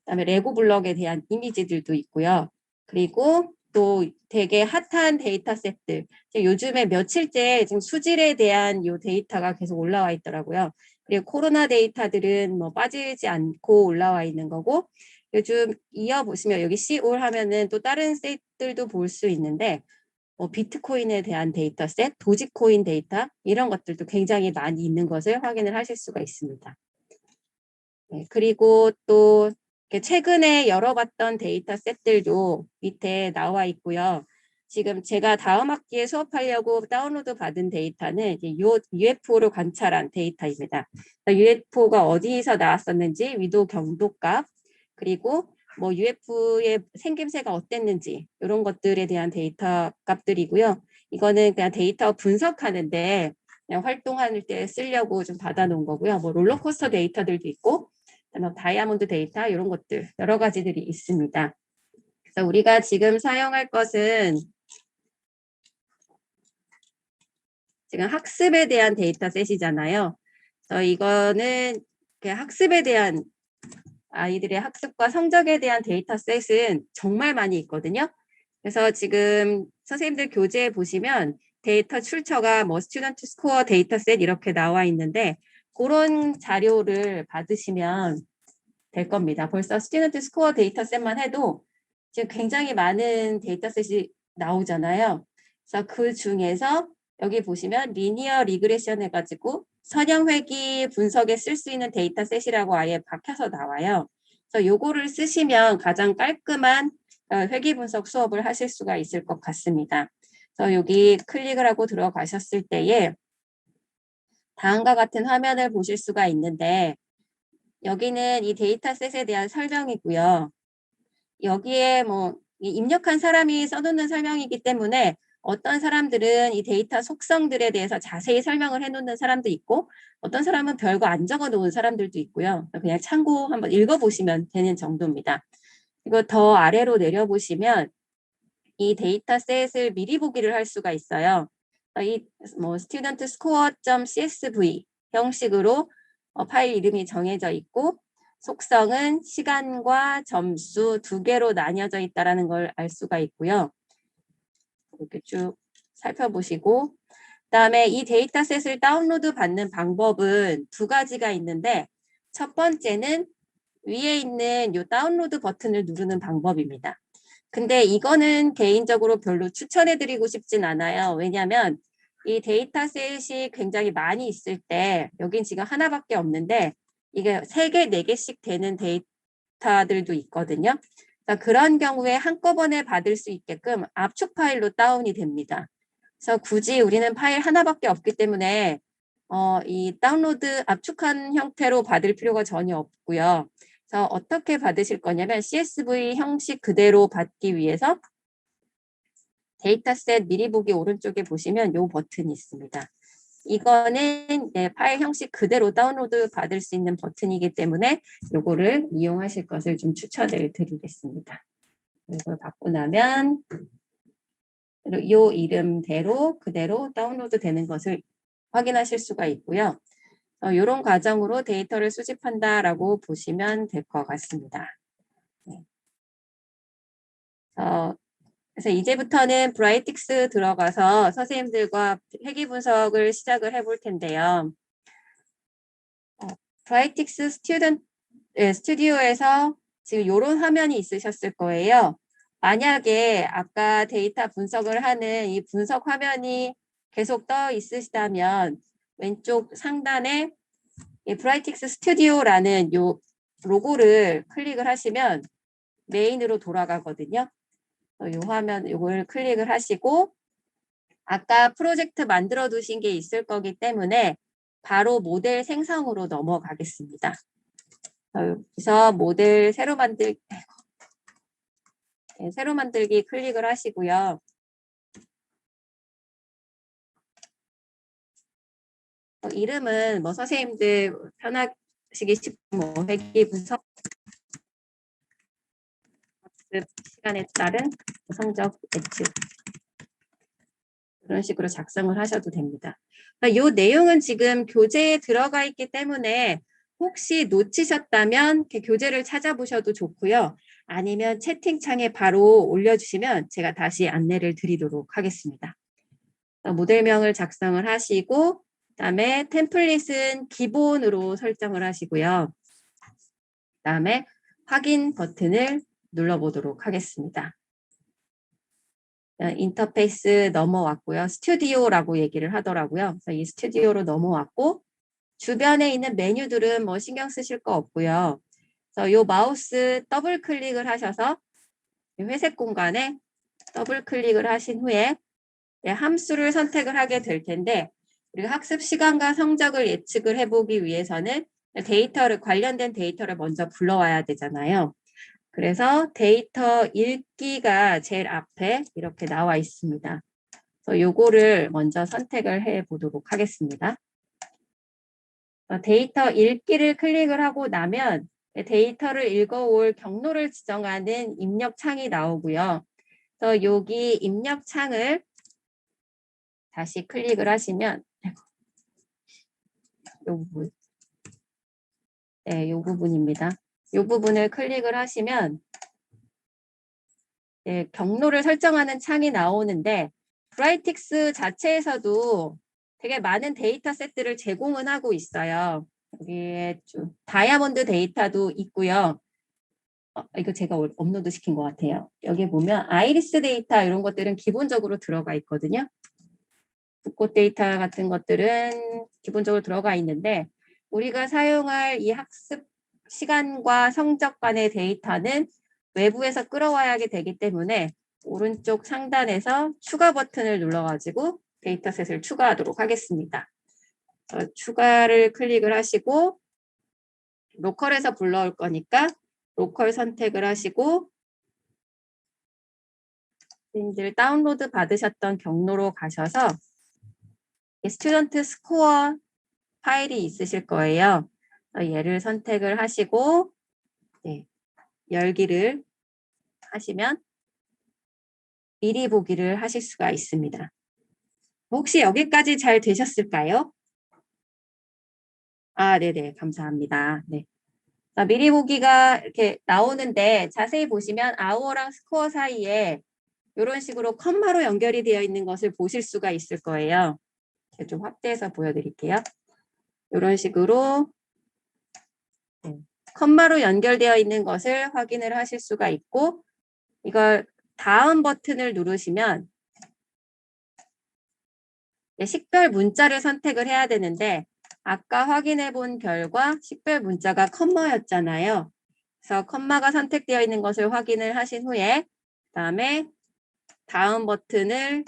그다음에 레고 블럭에 대한 이미지들도 있고요. 그리고 또 되게 핫한 데이터셋들. 요즘에 며칠째 지금 수질에 대한 요 데이터가 계속 올라와 있더라고요. 그리고 코로나 데이터들은 뭐 빠지지 않고 올라와 있는 거고 요즘 이어보시면 여기 C5 하면은 또 다른 셋들도 볼 수 있는데 비트코인에 대한 데이터셋, 도지코인 데이터 이런 것들도 굉장히 많이 있는 것을 확인을 하실 수가 있습니다. 네, 그리고 또 최근에 열어봤던 데이터셋들도 밑에 나와 있고요. 지금 제가 다음 학기에 수업하려고 다운로드 받은 데이터는 이제 UFO로 관찰한 데이터입니다. UFO가 어디서 나왔었는지, 위도 경도값, 그리고 뭐 UFO의 생김새가 어땠는지 이런 것들에 대한 데이터 값들이고요. 이거는 그냥 데이터 분석하는데 그냥 활동할 때 쓰려고 좀 받아놓은 거고요. 뭐 롤러코스터 데이터들도 있고 다이아몬드 데이터 이런 것들 여러 가지들이 있습니다. 그래서 우리가 지금 사용할 것은 지금 학습에 대한 데이터셋이잖아요. 그래서 이거는 학습에 대한 아이들의 학습과 성적에 대한 데이터셋은 정말 많이 있거든요. 그래서 지금 선생님들 교재에 보시면 데이터 출처가 뭐 스튜던트 스코어 데이터셋 이렇게 나와 있는데 그런 자료를 받으시면 될 겁니다. 벌써 스튜던트 스코어 데이터셋만 해도 지금 굉장히 많은 데이터셋이 나오잖아요. 그래서 그 중에서 여기 보시면 리니어 리그레션 해가지고 선형회귀 분석에 쓸 수 있는 데이터셋이라고 아예 박혀서 나와요. 그래서 요거를 쓰시면 가장 깔끔한 회귀 분석 수업을 하실 수가 있을 것 같습니다. 그래서 여기 클릭을 하고 들어가셨을 때에 다음과 같은 화면을 보실 수가 있는데 여기는 이 데이터셋에 대한 설명이고요. 여기에 뭐 입력한 사람이 써놓는 설명이기 때문에 어떤 사람들은 이 데이터 속성들에 대해서 자세히 설명을 해놓는 사람도 있고 어떤 사람은 별거 안 적어놓은 사람들도 있고요. 그냥 참고 한번 읽어보시면 되는 정도입니다. 이거 더 아래로 내려보시면 이 데이터셋을 미리 보기를 할 수가 있어요. 이 뭐 student score.csv 형식으로 파일 이름이 정해져 있고 속성은 시간과 점수 두 개로 나뉘어져 있다는 걸 알 수가 있고요. 이렇게 쭉 살펴보시고 그다음에 이 데이터셋을 다운로드 받는 방법은 두 가지가 있는데 첫 번째는 위에 있는 이 다운로드 버튼을 누르는 방법입니다. 근데 이거는 개인적으로 별로 추천해드리고 싶진 않아요. 왜냐하면 이 데이터셋이 굉장히 많이 있을 때 여긴 지금 하나밖에 없는데 이게 3개, 4개씩 되는 데이터들도 있거든요. 그러니까 그런 경우에 한꺼번에 받을 수 있게끔 압축 파일로 다운이 됩니다. 그래서 굳이 우리는 파일 하나밖에 없기 때문에 이 다운로드 압축한 형태로 받을 필요가 전혀 없고요. 그래서 어떻게 받으실 거냐면 CSV 형식 그대로 받기 위해서 데이터셋 미리 보기 오른쪽에 보시면 이 버튼이 있습니다. 이거는 파일 형식 그대로 다운로드 받을 수 있는 버튼이기 때문에 이거를 이용하실 것을 좀 추천을 드리겠습니다. 이걸 받고 나면 이 이름대로 그대로 다운로드 되는 것을 확인하실 수가 있고요. 이런 과정으로 데이터를 수집한다라고 보시면 될 것 같습니다. 네. 그래서 이제부터는 브라이틱스 들어가서 선생님들과 회귀 분석을 시작을 해볼 텐데요. 브라이틱스 스튜디오에서 지금 이런 화면이 있으셨을 거예요. 만약에 아까 데이터 분석을 하는 이 분석 화면이 계속 떠 있으시다면 왼쪽 상단에 이 브라이틱스 스튜디오라는 요 로고를 클릭을 하시면 메인으로 돌아가거든요. 이 화면 이걸 클릭을 하시고 아까 프로젝트 만들어 두신 게 있을 거기 때문에 바로 모델 생성으로 넘어가겠습니다. 여기서 모델 새로 만들기 클릭을 하시고요. 이름은 뭐 선생님들 편하시기 쉽게 뭐 회귀 분석 시간에 따른 성적 예측 그런 식으로 작성을 하셔도 됩니다. 이 내용은 지금 교재에 들어가 있기 때문에 혹시 놓치셨다면 이렇게 교재를 찾아보셔도 좋고요. 아니면 채팅창에 바로 올려주시면 제가 다시 안내를 드리도록 하겠습니다. 모델명을 작성을 하시고 그다음에 템플릿은 기본으로 설정을 하시고요. 그다음에 확인 버튼을 눌러보도록 하겠습니다. 인터페이스 넘어왔고요. 스튜디오라고 얘기를 하더라고요. 그래서 이 스튜디오로 넘어왔고 주변에 있는 메뉴들은 뭐 신경 쓰실 거 없고요. 그래서 이 마우스 더블 클릭을 하셔서 회색 공간에 더블 클릭을 하신 후에 함수를 선택을 하게 될 텐데 우리가 학습 시간과 성적을 예측을 해보기 위해서는 관련된 데이터를 먼저 불러와야 되잖아요. 그래서 데이터 읽기가 제일 앞에 이렇게 나와 있습니다. 그래서 요거를 먼저 선택을 해 보도록 하겠습니다. 데이터 읽기를 클릭을 하고 나면 데이터를 읽어올 경로를 지정하는 입력 창이 나오고요. 그래서 여기 입력 창을 다시 클릭을 하시면 이 부분, 네, 이 부분입니다. 이 부분을 클릭을 하시면 네, 경로를 설정하는 창이 나오는데 브라이틱스 자체에서도 되게 많은 데이터 셋들을 제공은 하고 있어요. 여기에 좀 다이아몬드 데이터도 있고요. 이거 제가 업로드 시킨 것 같아요. 여기 보면 아이리스 데이터 이런 것들은 기본적으로 들어가 있거든요. 붓꽃 데이터 같은 것들은 기본적으로 들어가 있는데 우리가 사용할 이 학습 시간과 성적 간의 데이터는 외부에서 끌어와야 하게 되기 때문에 오른쪽 상단에서 추가 버튼을 눌러가지고 데이터셋을 추가하도록 하겠습니다. 추가를 클릭을 하시고 로컬에서 불러올 거니까 로컬 선택을 하시고 선생님들 다운로드 받으셨던 경로로 가셔서 스튜던트 스코어 파일이 있으실 거예요. 얘를 선택을 하시고 네, 열기를 하시면 미리 보기를 하실 수가 있습니다. 혹시 여기까지 잘 되셨을까요? 네네, 감사합니다. 네. 미리 보기가 이렇게 나오는데 자세히 보시면 아워랑 스코어 사이에 이런 식으로 컴마로 연결이 되어 있는 것을 보실 수가 있을 거예요. 좀 확대해서 보여드릴게요. 이런 식으로 컴마로 연결되어 있는 것을 확인을 하실 수가 있고 이걸 다음 버튼을 누르시면 식별 문자를 선택을 해야 되는데 아까 확인해 본 결과 식별 문자가 컴마였잖아요. 그래서 컴마가 선택되어 있는 것을 확인을 하신 후에 그다음에 다음 버튼을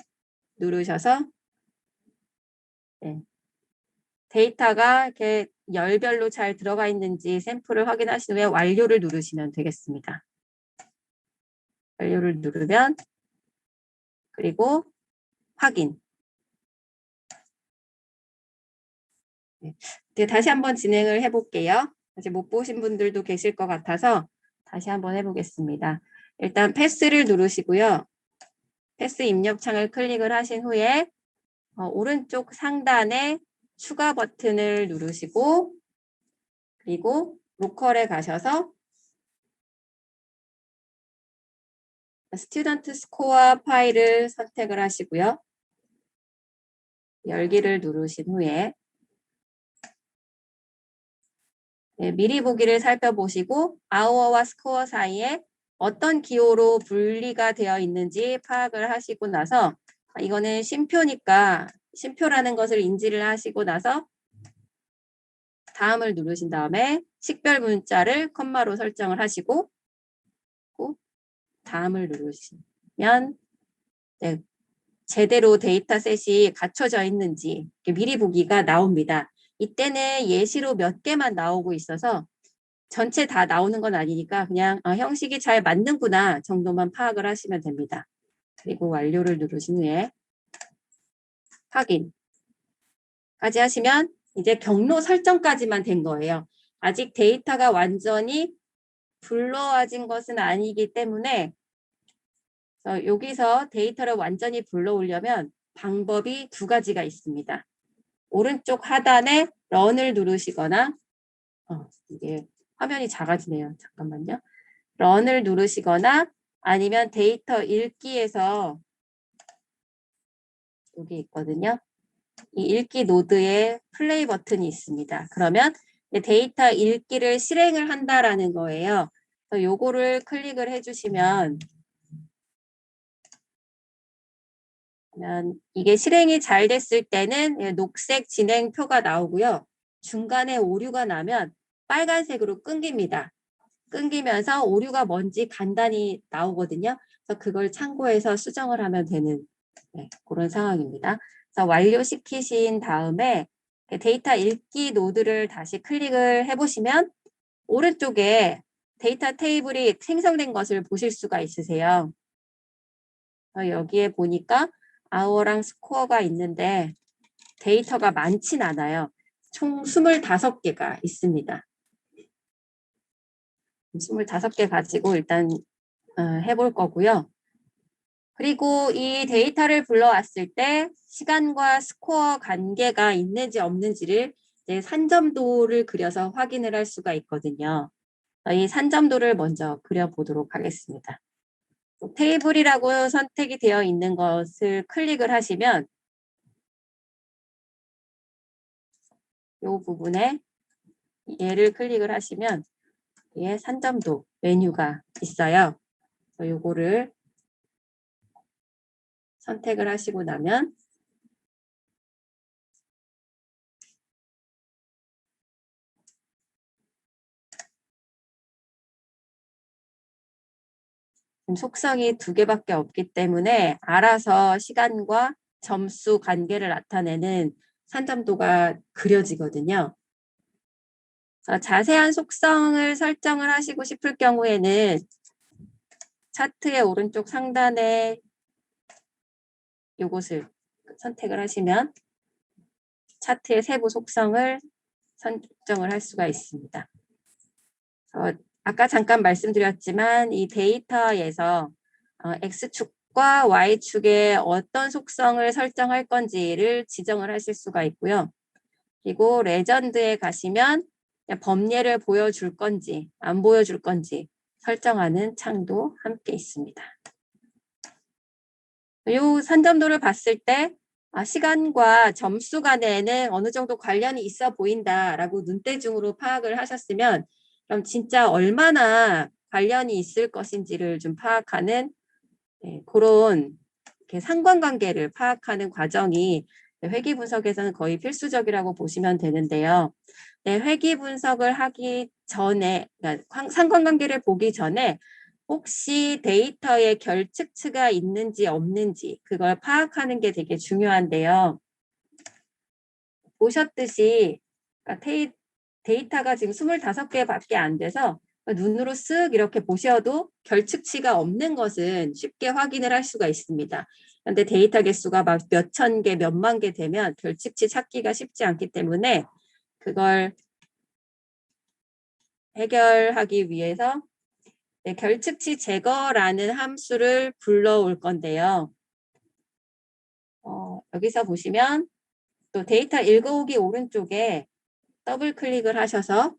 누르셔서 데이터가 이렇게 열별로 잘 들어가 있는지 샘플을 확인하신 후에 완료를 누르시면 되겠습니다. 완료를 누르면 그리고 확인. 네, 다시 한번 진행을 해볼게요. 아직 못 보신 분들도 계실 것 같아서 다시 한번 해보겠습니다. 일단 패스를 누르시고요. 패스 입력창을 클릭을 하신 후에 오른쪽 상단에 추가 버튼을 누르시고 그리고 로컬에 가셔서 스튜던트 스코어 파일을 선택을 하시고요. 열기를 누르신 후에 미리 보기를 살펴보시고 아워와 스코어 사이에 어떤 기호로 분리가 되어 있는지 파악을 하시고 나서 이거는 쉼표니까 쉼표라는 것을 인지를 하시고 나서 다음을 누르신 다음에 식별 문자를 컴마로 설정을 하시고 다음을 누르시면 제대로 데이터셋이 갖춰져 있는지 미리 보기가 나옵니다. 이때는 예시로 몇 개만 나오고 있어서 전체 다 나오는 건 아니니까 그냥 형식이 잘 맞는구나 정도만 파악을 하시면 됩니다. 그리고 완료를 누르신 후에 확인까지 하시면 이제 경로 설정까지만 된 거예요. 아직 데이터가 완전히 불러와진 것은 아니기 때문에 여기서 데이터를 완전히 불러오려면 방법이 두 가지가 있습니다. 오른쪽 하단에 런을 누르시거나 이게 화면이 작아지네요. 잠깐만요. 런을 누르시거나 아니면 데이터 읽기에서 여기 있거든요. 이 읽기 노드에 플레이 버튼이 있습니다. 그러면 데이터 읽기를 실행을 한다라는 거예요. 그래서 요거를 클릭을 해주시면 이게 실행이 잘 됐을 때는 녹색 진행표가 나오고요. 중간에 오류가 나면 빨간색으로 끊깁니다. 끊기면서 오류가 뭔지 간단히 나오거든요. 그래서 그걸 참고해서 수정을 하면 되는 그런 상황입니다. 그래서 완료시키신 다음에 데이터 읽기 노드를 다시 클릭을 해보시면 오른쪽에 데이터 테이블이 생성된 것을 보실 수가 있으세요. 여기에 보니까 아워랑 스코어가 있는데 데이터가 많진 않아요. 총 25개가 있습니다. 25개 가지고 일단 해볼 거고요. 그리고 이 데이터를 불러왔을 때 시간과 스코어 관계가 있는지 없는지를 이제 산점도를 그려서 확인을 할 수가 있거든요. 이 산점도를 먼저 그려보도록 하겠습니다. 테이블이라고 선택이 되어 있는 것을 클릭을 하시면 이 부분에 얘를 클릭을 하시면 얘 산점도 메뉴가 있어요. 요거를 선택을 하시고 나면 속성이 2개밖에 없기 때문에 알아서 시간과 점수 관계를 나타내는 산점도가 그려지거든요. 자세한 속성을 설정을 하시고 싶을 경우에는 차트의 오른쪽 상단에 이것을 선택을 하시면 차트의 세부 속성을 설정을 할 수가 있습니다. 아까 잠깐 말씀드렸지만 이 데이터에서 X축과 Y축에 어떤 속성을 설정할 건지를 지정을 하실 수가 있고요. 그리고 레전드에 가시면 범례를 보여줄 건지 안 보여줄 건지 설정하는 창도 함께 있습니다. 이 산점도를 봤을 때 시간과 점수 간에는 어느 정도 관련이 있어 보인다라고 눈대중으로 파악을 하셨으면 그럼 진짜 얼마나 관련이 있을 것인지를 좀 파악하는 그런 상관관계를 파악하는 과정이 회귀 분석에서는 거의 필수적이라고 보시면 되는데요. 회귀 분석을 하기 전에, 그러니까 상관관계를 보기 전에 혹시 데이터에 결측치가 있는지 없는지 그걸 파악하는 게 되게 중요한데요. 보셨듯이 그러니까 데이터가 지금 25개밖에 안 돼서 눈으로 쓱 이렇게 보셔도 결측치가 없는 것은 쉽게 확인을 할 수가 있습니다. 그런데 데이터 개수가 막 몇천 개, 몇만 개 되면 결측치 찾기가 쉽지 않기 때문에 그걸 해결하기 위해서 결측치 제거라는 함수를 불러올 건데요. 여기서 보시면 또 데이터 읽어오기 오른쪽에 더블 클릭을 하셔서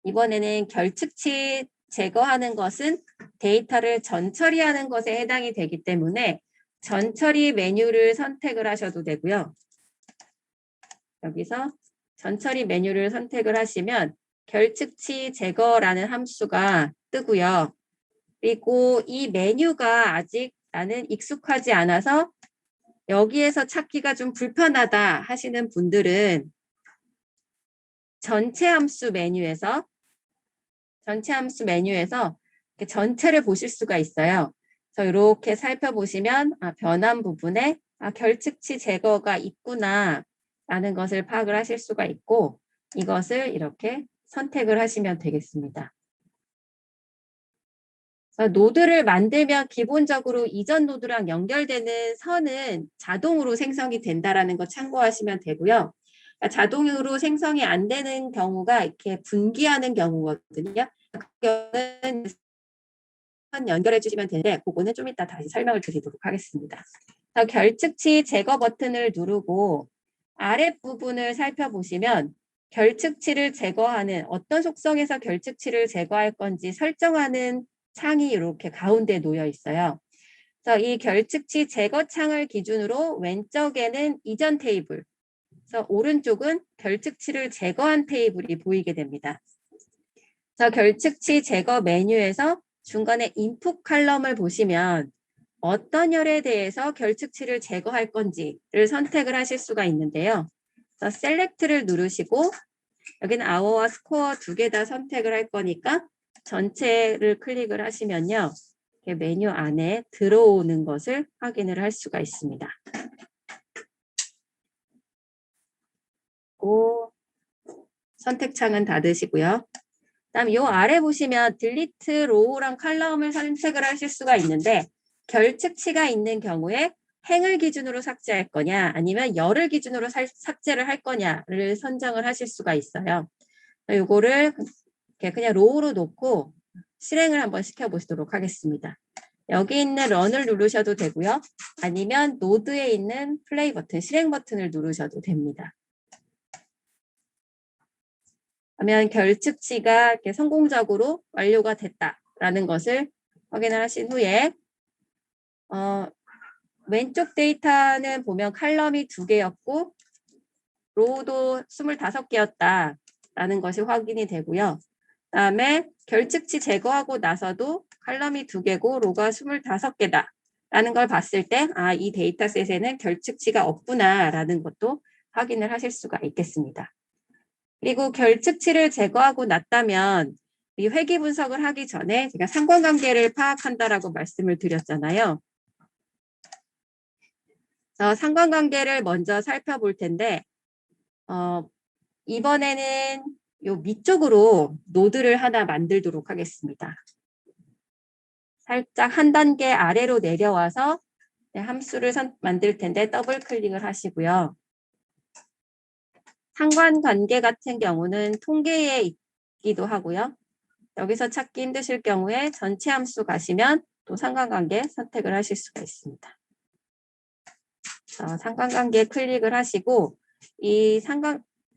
이번에는 결측치 제거하는 것은 데이터를 전처리하는 것에 해당이 되기 때문에 전처리 메뉴를 선택을 하셔도 되고요. 여기서 전처리 메뉴를 선택을 하시면 결측치 제거라는 함수가 뜨고요. 그리고 이 메뉴가 아직 나는 익숙하지 않아서 여기에서 찾기가 좀 불편하다 하시는 분들은 전체 함수 메뉴에서 전체를 보실 수가 있어요. 그래서 이렇게 살펴보시면 변환 부분에 결측치 제거가 있구나 라는 것을 파악을 하실 수가 있고 이것을 이렇게 선택을 하시면 되겠습니다. 노드를 만들면 기본적으로 이전 노드랑 연결되는 선은 자동으로 생성이 된다라는 거 참고하시면 되고요. 그러니까 자동으로 생성이 안 되는 경우가 이렇게 분기하는 경우거든요. 그 경우는 선 연결해 주시면 되는데 그거는 좀 이따 다시 설명을 드리도록 하겠습니다. 결측치 제거 버튼을 누르고 아랫부분을 살펴보시면 결측치를 제거하는 어떤 속성에서 결측치를 제거할 건지 설정하는 창이 이렇게 가운데 놓여 있어요. 그래서 이 결측치 제거 창을 기준으로 왼쪽에는 이전 테이블, 그래서 오른쪽은 결측치를 제거한 테이블이 보이게 됩니다. 그래서 결측치 제거 메뉴에서 중간에 인풋 칼럼을 보시면 어떤 열에 대해서 결측치를 제거할 건지를 선택을 하실 수가 있는데요. 그래서 셀렉트를 누르시고 여기는 아워와 스코어 2개 다 선택을 할 거니까 전체를 클릭을 하시면요. 메뉴 안에 들어오는 것을 확인을 할 수가 있습니다. 선택창은 닫으시고요. 그다음 요 아래 보시면 딜리트 로우랑 칼럼을 선택을 하실 수가 있는데 결측치가 있는 경우에 행을 기준으로 삭제할 거냐 아니면 열을 기준으로 삭제를 할 거냐를 선정을 하실 수가 있어요. 요거를 그냥 로우로 놓고 실행을 한번 시켜보시도록 하겠습니다. 여기 있는 런을 누르셔도 되고요. 아니면 노드에 있는 플레이 버튼, 실행 버튼을 누르셔도 됩니다. 그러면 결측치가 이렇게 성공적으로 완료가 됐다라는 것을 확인을 하신 후에 왼쪽 데이터는 보면 칼럼이 2개였고 로우도 25개였다라는 것이 확인이 되고요. 그다음에 결측치 제거하고 나서도 칼럼이 2개고 로가 25개다라는 걸 봤을 때 이 데이터셋에는 결측치가 없구나라는 것도 확인을 하실 수가 있겠습니다. 그리고 결측치를 제거하고 났다면 이 회귀 분석을 하기 전에 제가 상관관계를 파악한다라고 말씀을 드렸잖아요. 상관관계를 먼저 살펴볼 텐데 이번에는 요 밑쪽으로 노드를 하나 만들도록 하겠습니다. 살짝 한 단계 아래로 내려와서 함수를 만들 텐데 더블 클릭을 하시고요. 상관관계 같은 경우는 통계에 있기도 하고요. 여기서 찾기 힘드실 경우에 전체 함수 가시면 또 상관관계 선택을 하실 수가 있습니다. 상관관계 클릭을 하시고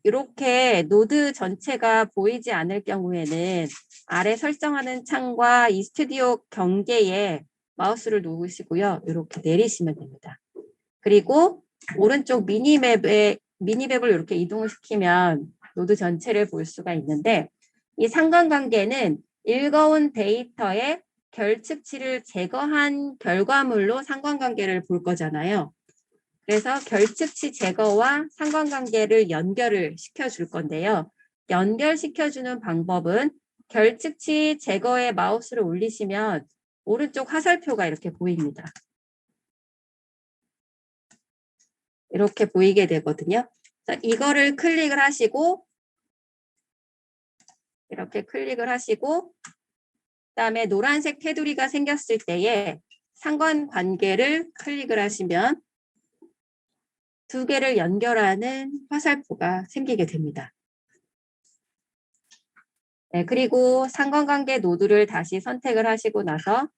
이렇게 노드 전체가 보이지 않을 경우에는 아래 설정하는 창과 이 스튜디오 경계에 마우스를 놓으시고요. 이렇게 내리시면 됩니다. 그리고 오른쪽 미니맵을 이렇게 이동을 시키면 노드 전체를 볼 수가 있는데 이 상관관계는 읽어온 데이터의 결측치를 제거한 결과물로 상관관계를 볼 거잖아요. 그래서 결측치 제거와 상관관계를 연결을 시켜줄 건데요. 연결시켜주는 방법은 결측치 제거에 마우스를 올리시면 오른쪽 화살표가 이렇게 보입니다. 이렇게 보이게 되거든요. 이거를 클릭을 하시고 이렇게 클릭을 하시고 그다음에 노란색 테두리가 생겼을 때에 상관관계를 클릭을 하시면 2개를 연결하는 화살표가 생기게 됩니다. 네, 그리고 상관관계 노드를 다시 선택을 하시고 나서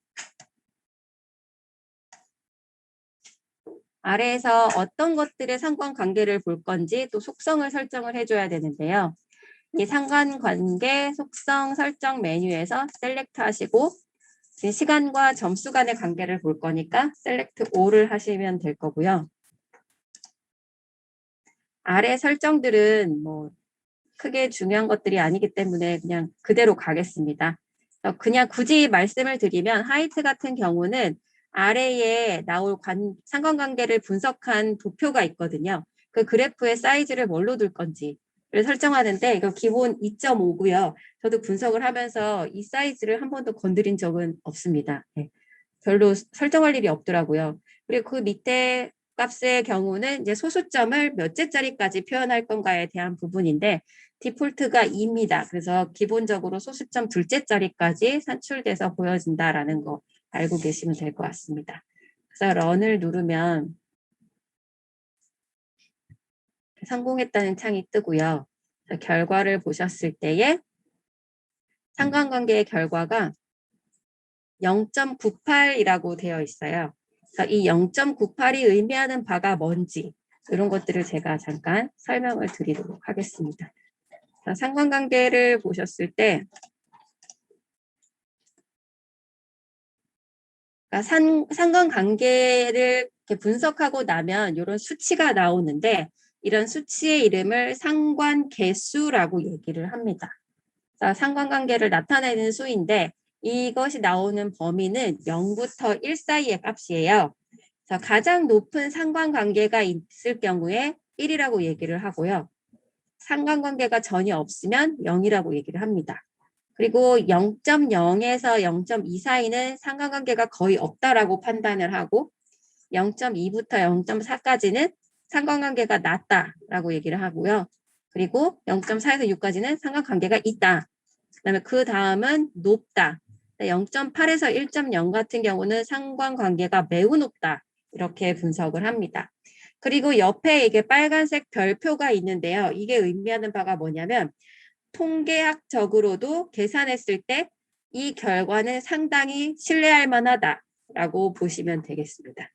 아래에서 어떤 것들의 상관관계를 볼 건지 또 속성을 설정을 해줘야 되는데요. 이 상관관계 속성 설정 메뉴에서 셀렉트 하시고 시간과 점수 간의 관계를 볼 거니까 셀렉트 all을 하시면 될 거고요. 아래 설정들은 크게 중요한 것들이 아니기 때문에 그냥 그대로 가겠습니다. 그냥 굳이 말씀을 드리면 하이트 같은 경우는 아래에 나올 상관관계를 분석한 도표가 있거든요. 그 그래프의 사이즈를 뭘로 둘 건지를 설정하는데 이거 기본 2.5고요. 저도 분석을 하면서 이 사이즈를 한 번도 건드린 적은 없습니다. 네. 별로 설정할 일이 없더라고요. 그리고 그 밑에 값의 경우는 이제 소수점을 몇째짜리까지 표현할 건가에 대한 부분인데 디폴트가 2입니다. 그래서 기본적으로 소수점 2째짜리까지 산출돼서 보여진다라는 거 알고 계시면 될 것 같습니다. 그래서 런을 누르면 성공했다는 창이 뜨고요. 결과를 보셨을 때에 상관관계의 결과가 0.98이라고 되어 있어요. 이 0.98이 의미하는 바가 뭔지 이런 것들을 제가 잠깐 설명을 드리도록 하겠습니다. 상관관계를 보셨을 때 상관관계를 이렇게 분석하고 나면 이런 수치가 나오는데 이런 수치의 이름을 상관계수라고 얘기를 합니다. 상관관계를 나타내는 수인데 이것이 나오는 범위는 0부터 1 사이의 값이에요. 가장 높은 상관관계가 있을 경우에 1이라고 얘기를 하고요. 상관관계가 전혀 없으면 0이라고 얘기를 합니다. 그리고 0.0에서 0.2 사이는 상관관계가 거의 없다라고 판단을 하고 0.2부터 0.4까지는 상관관계가 낮다라고 얘기를 하고요. 그리고 0.4에서 6까지는 상관관계가 있다. 그다음에 그 다음은 높다. 0.8에서 1.0 같은 경우는 상관관계가 매우 높다. 이렇게 분석을 합니다. 그리고 옆에 이게 빨간색 별표가 있는데요. 이게 의미하는 바가 뭐냐면 통계학적으로도 계산했을 때 이 결과는 상당히 신뢰할 만하다라고 보시면 되겠습니다.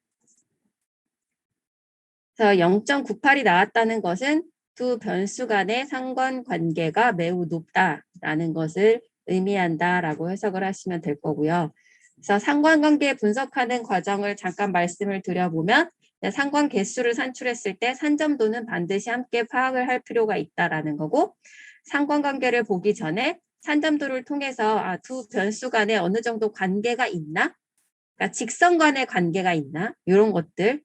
그래서 0.98이 나왔다는 것은 두 변수 간의 상관관계가 매우 높다라는 것을 의미한다라고 해석을 하시면 될 거고요. 그래서 상관관계 분석하는 과정을 잠깐 말씀을 드려보면 상관 개수를 산출했을 때 산점도는 반드시 함께 파악을 할 필요가 있다라는 거고, 상관관계를 보기 전에 산점도를 통해서 두 변수 간에 어느 정도 관계가 있나? 그러니까 직선 간의 관계가 있나? 이런 것들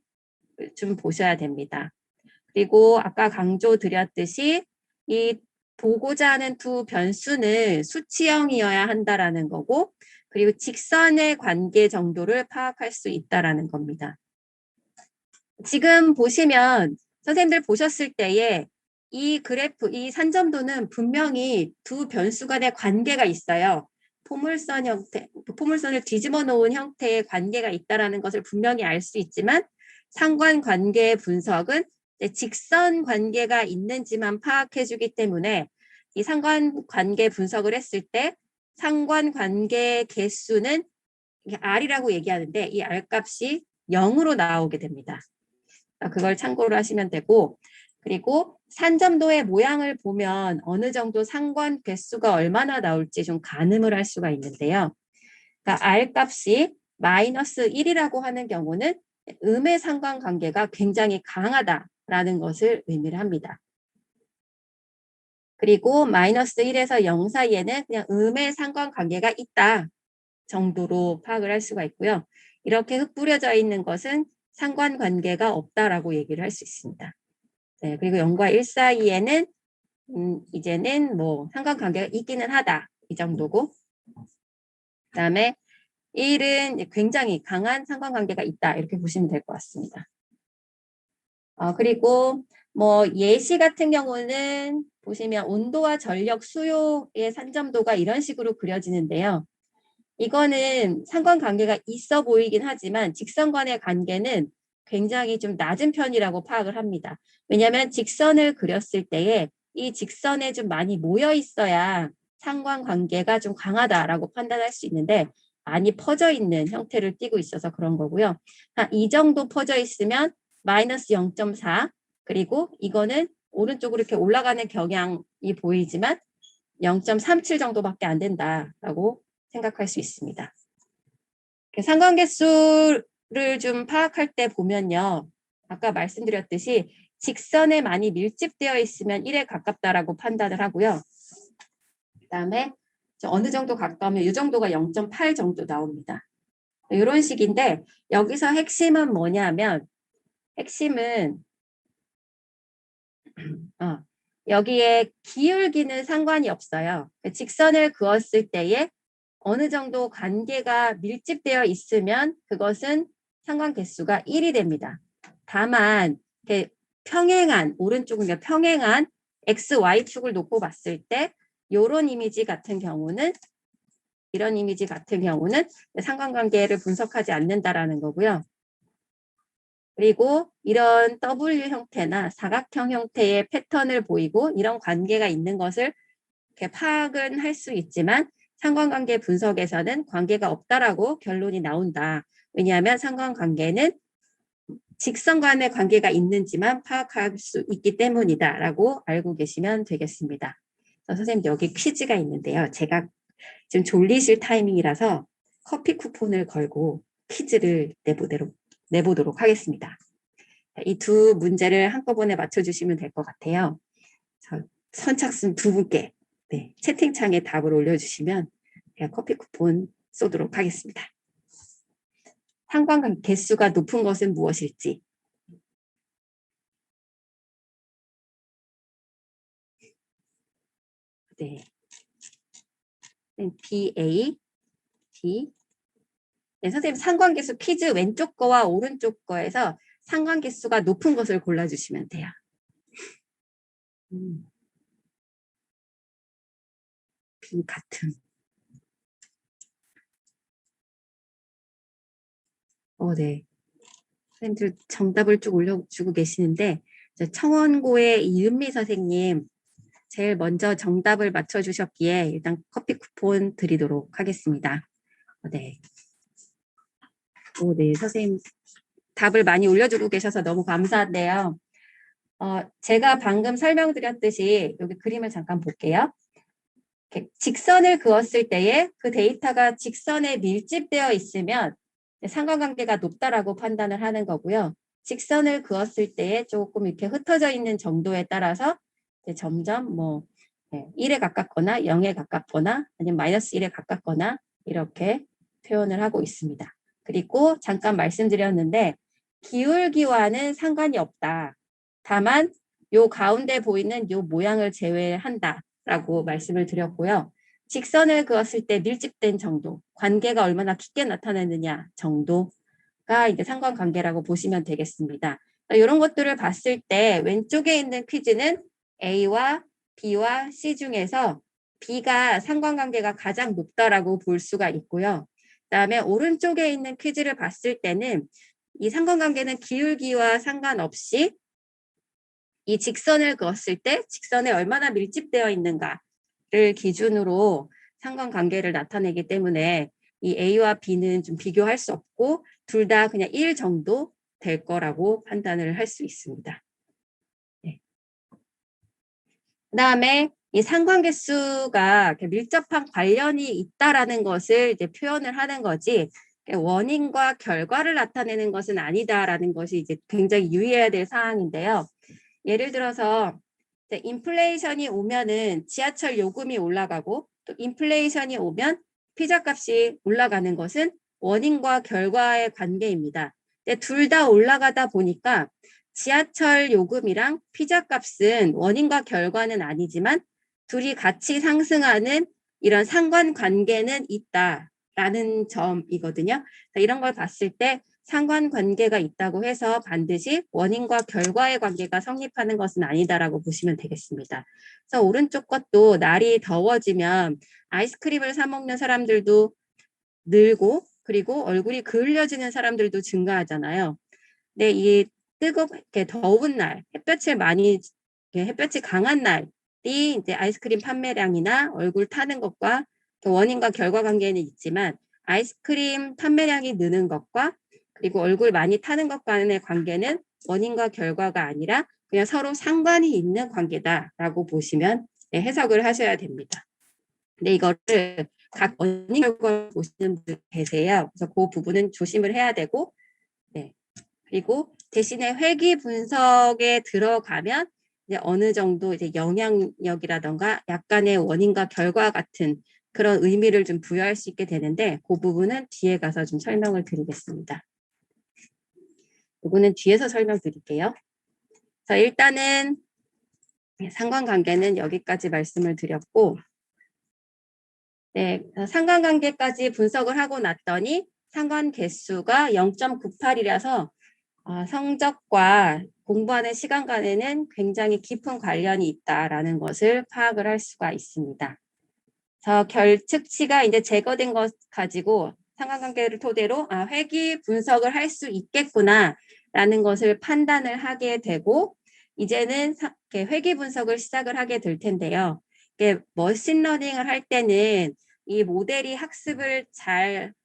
좀 보셔야 됩니다. 그리고 아까 강조드렸듯이 이 보고자 하는 두 변수는 수치형이어야 한다라는 거고, 그리고 직선의 관계 정도를 파악할 수 있다라는 겁니다. 지금 보시면 선생님들 보셨을 때에 이 그래프, 이 산점도는 분명히 두 변수 간의 관계가 있어요. 포물선 형태, 포물선을 뒤집어 놓은 형태의 관계가 있다라는 것을 분명히 알 수 있지만 상관관계 분석은 직선 관계가 있는지만 파악해 주기 때문에 이 상관관계 분석을 했을 때 상관관계 개수는 R이라고 얘기하는데 이 R 값이 0으로 나오게 됩니다. 그걸 참고로 하시면 되고, 그리고 산점도의 모양을 보면 어느 정도 상관 개수가 얼마나 나올지 좀 가늠을 할 수가 있는데요. 그러니까 R 값이 마이너스 1이라고 하는 경우는 음의 상관관계가 굉장히 강하다라는 것을 의미를 합니다. 그리고 마이너스 1에서 0 사이에는 그냥 음의 상관관계가 있다 정도로 파악을 할 수가 있고요. 이렇게 흩뿌려져 있는 것은 상관관계가 없다라고 얘기를 할 수 있습니다. 네, 그리고 0과 1 사이에는 이제는 뭐 상관관계가 있기는 하다 이 정도고, 그다음에 1은 굉장히 강한 상관관계가 있다 이렇게 보시면 될 것 같습니다. 그리고 뭐 예시 같은 경우는 보시면 온도와 전력 수요의 산점도가 이런 식으로 그려지는데요. 이거는 상관관계가 있어 보이긴 하지만 직선 간의 관계는 굉장히 좀 낮은 편이라고 파악을 합니다. 왜냐하면 직선을 그렸을 때에 이 직선에 좀 많이 모여 있어야 상관관계가 좀 강하다라고 판단할 수 있는데 많이 퍼져 있는 형태를 띠고 있어서 그런 거고요. 이 정도 퍼져 있으면 마이너스 0.4, 그리고 이거는 오른쪽으로 이렇게 올라가는 경향이 보이지만 0.37 정도밖에 안 된다라고 생각할 수 있습니다. 상관계수를 좀 파악할 때 보면요. 아까 말씀드렸듯이 직선에 많이 밀집되어 있으면 1에 가깝다라고 판단을 하고요. 그다음에 어느 정도 가까우면 이 정도가 0.8 정도 나옵니다. 이런 식인데 여기서 핵심은 뭐냐면 핵심은 여기에 기울기는 상관이 없어요. 직선을 그었을 때에 어느 정도 관계가 밀집되어 있으면 그것은 상관 개수가 1이 됩니다. 다만 평행한, 오른쪽은 평행한 x, y축을 놓고 봤을 때 이런 이미지 같은 경우는 이런 이미지 같은 경우는 상관관계를 분석하지 않는다라는 거고요. 그리고 이런 W 형태나 사각형 형태의 패턴을 보이고 이런 관계가 있는 것을 이렇게 파악은 할 수 있지만 상관관계 분석에서는 관계가 없다라고 결론이 나온다. 왜냐하면 상관관계는 직선 간의 관계가 있는지만 파악할 수 있기 때문이다라고 알고 계시면 되겠습니다. 선생님 여기 퀴즈가 있는데요. 제가 지금 졸리실 타이밍이라서 커피 쿠폰을 걸고 퀴즈를 내보도록 하겠습니다. 이 두 문제를 한꺼번에 맞춰주시면 될 것 같아요. 선착순 두 분께 채팅창에 답을 올려주시면 제가 커피 쿠폰 쏘도록 하겠습니다. 상관관계 개수가 높은 것은 무엇일지. 네. BA, D. 네, 선생님 상관계수 퀴즈 왼쪽 거와 오른쪽 거에서 상관계수가 높은 것을 골라주시면 돼요. B 같은. 네. 선생님들 정답을 쭉 올려주고 계시는데 청원고의 이은미 선생님 제일 먼저 정답을 맞춰주셨기에 일단 커피 쿠폰 드리도록 하겠습니다. 네. 네, 선생님 답을 많이 올려주고 계셔서 너무 감사한데요. 제가 방금 설명드렸듯이 여기 그림을 잠깐 볼게요. 이렇게 직선을 그었을 때에 그 데이터가 직선에 밀집되어 있으면 상관관계가 높다라고 판단을 하는 거고요. 직선을 그었을 때에 조금 이렇게 흩어져 있는 정도에 따라서 점점 1에 가깝거나 0에 가깝거나 아니면 마이너스 1에 가깝거나 이렇게 표현을 하고 있습니다. 그리고 잠깐 말씀드렸는데 기울기와는 상관이 없다. 다만 요 가운데 보이는 요 모양을 제외한다라고 말씀을 드렸고요. 직선을 그었을 때 밀집된 정도, 관계가 얼마나 깊게 나타나느냐 정도가 이제 상관관계라고 보시면 되겠습니다. 이런 것들을 봤을 때 왼쪽에 있는 퀴즈는 A와 B와 C 중에서 B가 상관관계가 가장 높다라고 볼 수가 있고요. 그다음에 오른쪽에 있는 퀴즈를 봤을 때는 이 상관관계는 기울기와 상관없이 이 직선을 그었을 때 직선에 얼마나 밀집되어 있는가를 기준으로 상관관계를 나타내기 때문에 이 A와 B는 좀 비교할 수 없고 둘 다 그냥 1 정도 될 거라고 판단을 할 수 있습니다. 네. 그다음에 이 상관계수가 밀접한 관련이 있다라는 것을 이제 표현을 하는 거지 원인과 결과를 나타내는 것은 아니다라는 것이 이제 굉장히 유의해야 될 사항인데요. 예를 들어서 인플레이션이 오면은 지하철 요금이 올라가고 또 인플레이션이 오면 피자값이 올라가는 것은 원인과 결과의 관계입니다. 둘 다 올라가다 보니까 지하철 요금이랑 피자값은 원인과 결과는 아니지만 둘이 같이 상승하는 이런 상관관계는 있다라는 점이거든요. 이런 걸 봤을 때 상관관계가 있다고 해서 반드시 원인과 결과의 관계가 성립하는 것은 아니다라고 보시면 되겠습니다. 그래서 오른쪽 것도 날이 더워지면 아이스크림을 사 먹는 사람들도 늘고 그리고 얼굴이 그을려지는 사람들도 증가하잖아요. 근데 이 뜨겁게 더운 날, 햇볕이 강한 날이 이제 아이스크림 판매량이나 얼굴 타는 것과 원인과 결과 관계는 있지만 아이스크림 판매량이 느는 것과 그리고 얼굴 많이 타는 것 간의 관계는 원인과 결과가 아니라 그냥 서로 상관이 있는 관계다라고 보시면 해석을 하셔야 됩니다. 근데 이거를 각 원인 결과를 보시는 분들 계세요. 그래서 그 부분은 조심을 해야 되고, 그리고 대신에 회귀 분석에 들어가면 이제 어느 정도 이제 영향력이라던가 약간의 원인과 결과 같은 그런 의미를 좀 부여할 수 있게 되는데 그 부분은 뒤에 가서 좀 설명을 드리겠습니다. 이거는 뒤에서 설명드릴게요. 자, 일단은 상관관계는 여기까지 말씀을 드렸고, 상관관계까지 분석을 하고 났더니 상관 개수가 0.98이라서 성적과 공부하는 시간 간에는 굉장히 깊은 관련이 있다라는 것을 파악을 할 수가 있습니다. 결측치가 이제 제거된 것 가지고 상관관계를 토대로 회귀 분석을 할 수 있겠구나라는 것을 판단을 하게 되고 이제는 회귀 분석을 시작을 하게 될 텐데요. 머신러닝을 할 때는 이 모델이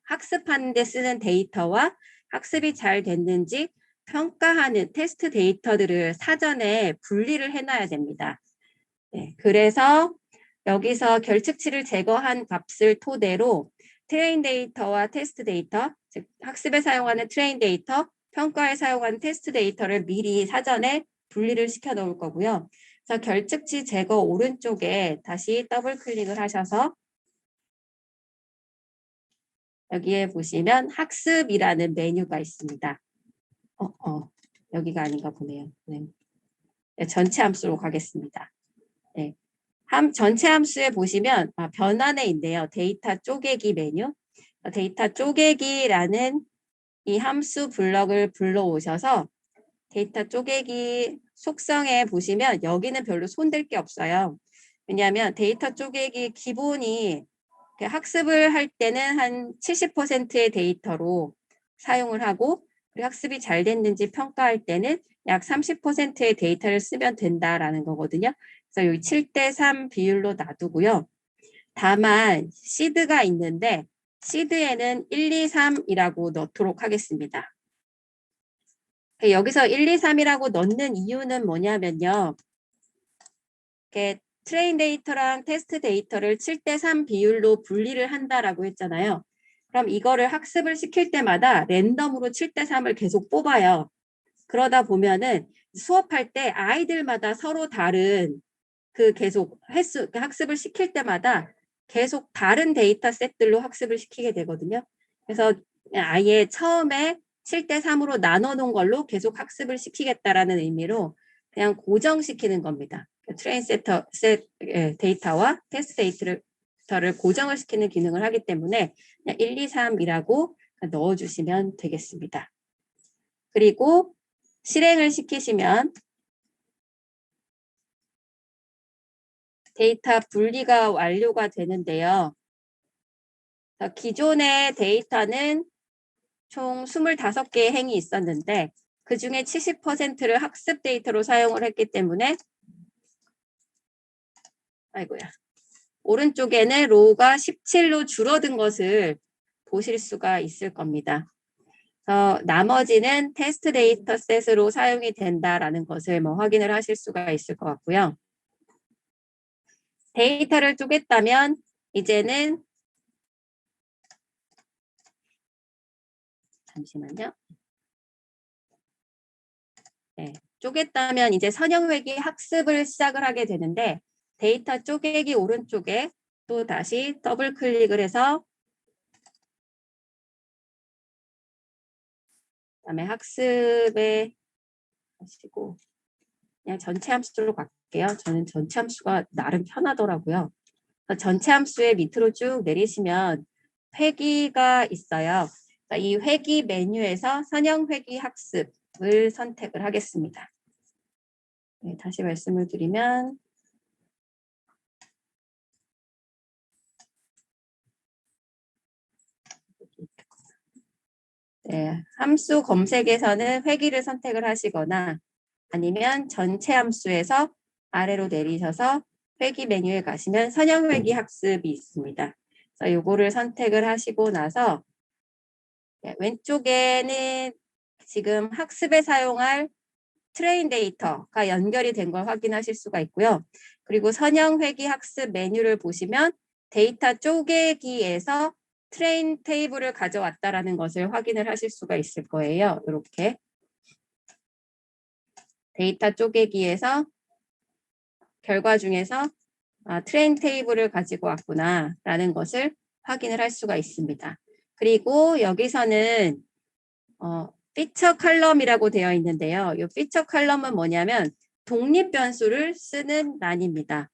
학습하는 데 쓰는 데이터와 학습이 잘 됐는지 평가하는 테스트 데이터들을 사전에 분리를 해놔야 됩니다. 그래서 여기서 결측치를 제거한 값을 토대로 트레인 데이터와 테스트 데이터, 즉 학습에 사용하는 트레인 데이터, 평가에 사용하는 테스트 데이터를 미리 사전에 분리를 시켜 놓을 거고요. 그래서 결측치 제거 오른쪽에 다시 더블 클릭을 하셔서 여기에 보시면 학습이라는 메뉴가 있습니다. 여기가 아닌가 보네요. 전체 함수로 가겠습니다. 전체 함수에 보시면 변환에 있네요. 데이터 쪼개기 메뉴. 데이터 쪼개기라는 이 함수 블럭을 불러오셔서 데이터 쪼개기 속성에 보시면 여기는 별로 손댈 게 없어요. 왜냐하면 데이터 쪼개기 기본이 학습을 할 때는 한 70%의 데이터로 사용을 하고 학습이 잘 됐는지 평가할 때는 약 30%의 데이터를 쓰면 된다라는 거거든요. 그래서 여기 7대3 비율로 놔두고요. 다만 시드가 있는데 시드에는 1, 2, 3이라고 넣도록 하겠습니다. 여기서 1, 2, 3이라고 넣는 이유는 뭐냐면요. 이렇게 트레인 데이터랑 테스트 데이터를 7대3 비율로 분리를 한다라고 했잖아요. 그럼 이거를 학습을 시킬 때마다 랜덤으로 7대3을 계속 뽑아요. 그러다 보면은 수업할 때 아이들마다 서로 다른 그 계속 횟수, 학습을 시킬 때마다 계속 다른 데이터 셋들로 학습을 시키게 되거든요. 그래서 아예 처음에 7대3으로 나눠 놓은 걸로 계속 학습을 시키겠다라는 의미로 그냥 고정시키는 겁니다. 트레인 셋 데이터와 테스트 데이터를 고정을 시키는 기능을 하기 때문에 그냥 1, 2, 3이라고 넣어주시면 되겠습니다. 그리고 실행을 시키시면 데이터 분리가 완료가 되는데요. 기존의 데이터는 총 25개의 행이 있었는데 그 중에 70%를 학습 데이터로 사용을 했기 때문에 아이고야. 오른쪽에는 로우가 17로 줄어든 것을 보실 수가 있을 겁니다. 나머지는 테스트 데이터 셋으로 사용이 된다라는 것을 확인을 하실 수가 있을 것 같고요. 데이터를 쪼갰다면 이제는 잠시만요. 네, 쪼갰다면 이제 선형회귀 학습을 시작을 하게 되는데 데이터 쪼개기 오른쪽에 또 다시 더블 클릭을 해서 그다음에 학습에 하시고 그냥 전체 함수로 갈게요. 저는 전체 함수가 나름 편하더라고요. 전체 함수의 밑으로 쭉 내리시면 회귀가 있어요. 이 회귀 메뉴에서 선형회귀 학습을 선택을 하겠습니다. 네, 다시 말씀을 드리면 네, 함수 검색에서는 회귀를 선택을 하시거나 아니면 전체 함수에서 아래로 내리셔서 회귀 메뉴에 가시면 선형회귀 학습이 있습니다. 그래서 요거를 선택을 하시고 나서 왼쪽에는 지금 학습에 사용할 트레인 데이터가 연결이 된 걸 확인하실 수가 있고요. 그리고 선형회귀 학습 메뉴를 보시면 데이터 쪼개기에서 트레인 테이블을 가져왔다라는 것을 확인을 하실 수가 있을 거예요. 이렇게 데이터 쪼개기에서 결과 중에서 트레인 테이블을 가지고 왔구나라는 것을 확인을 할 수가 있습니다. 그리고 여기서는 피처 칼럼이라고 되어 있는데요. 이 피처 칼럼은 뭐냐면 독립 변수를 쓰는 란입니다.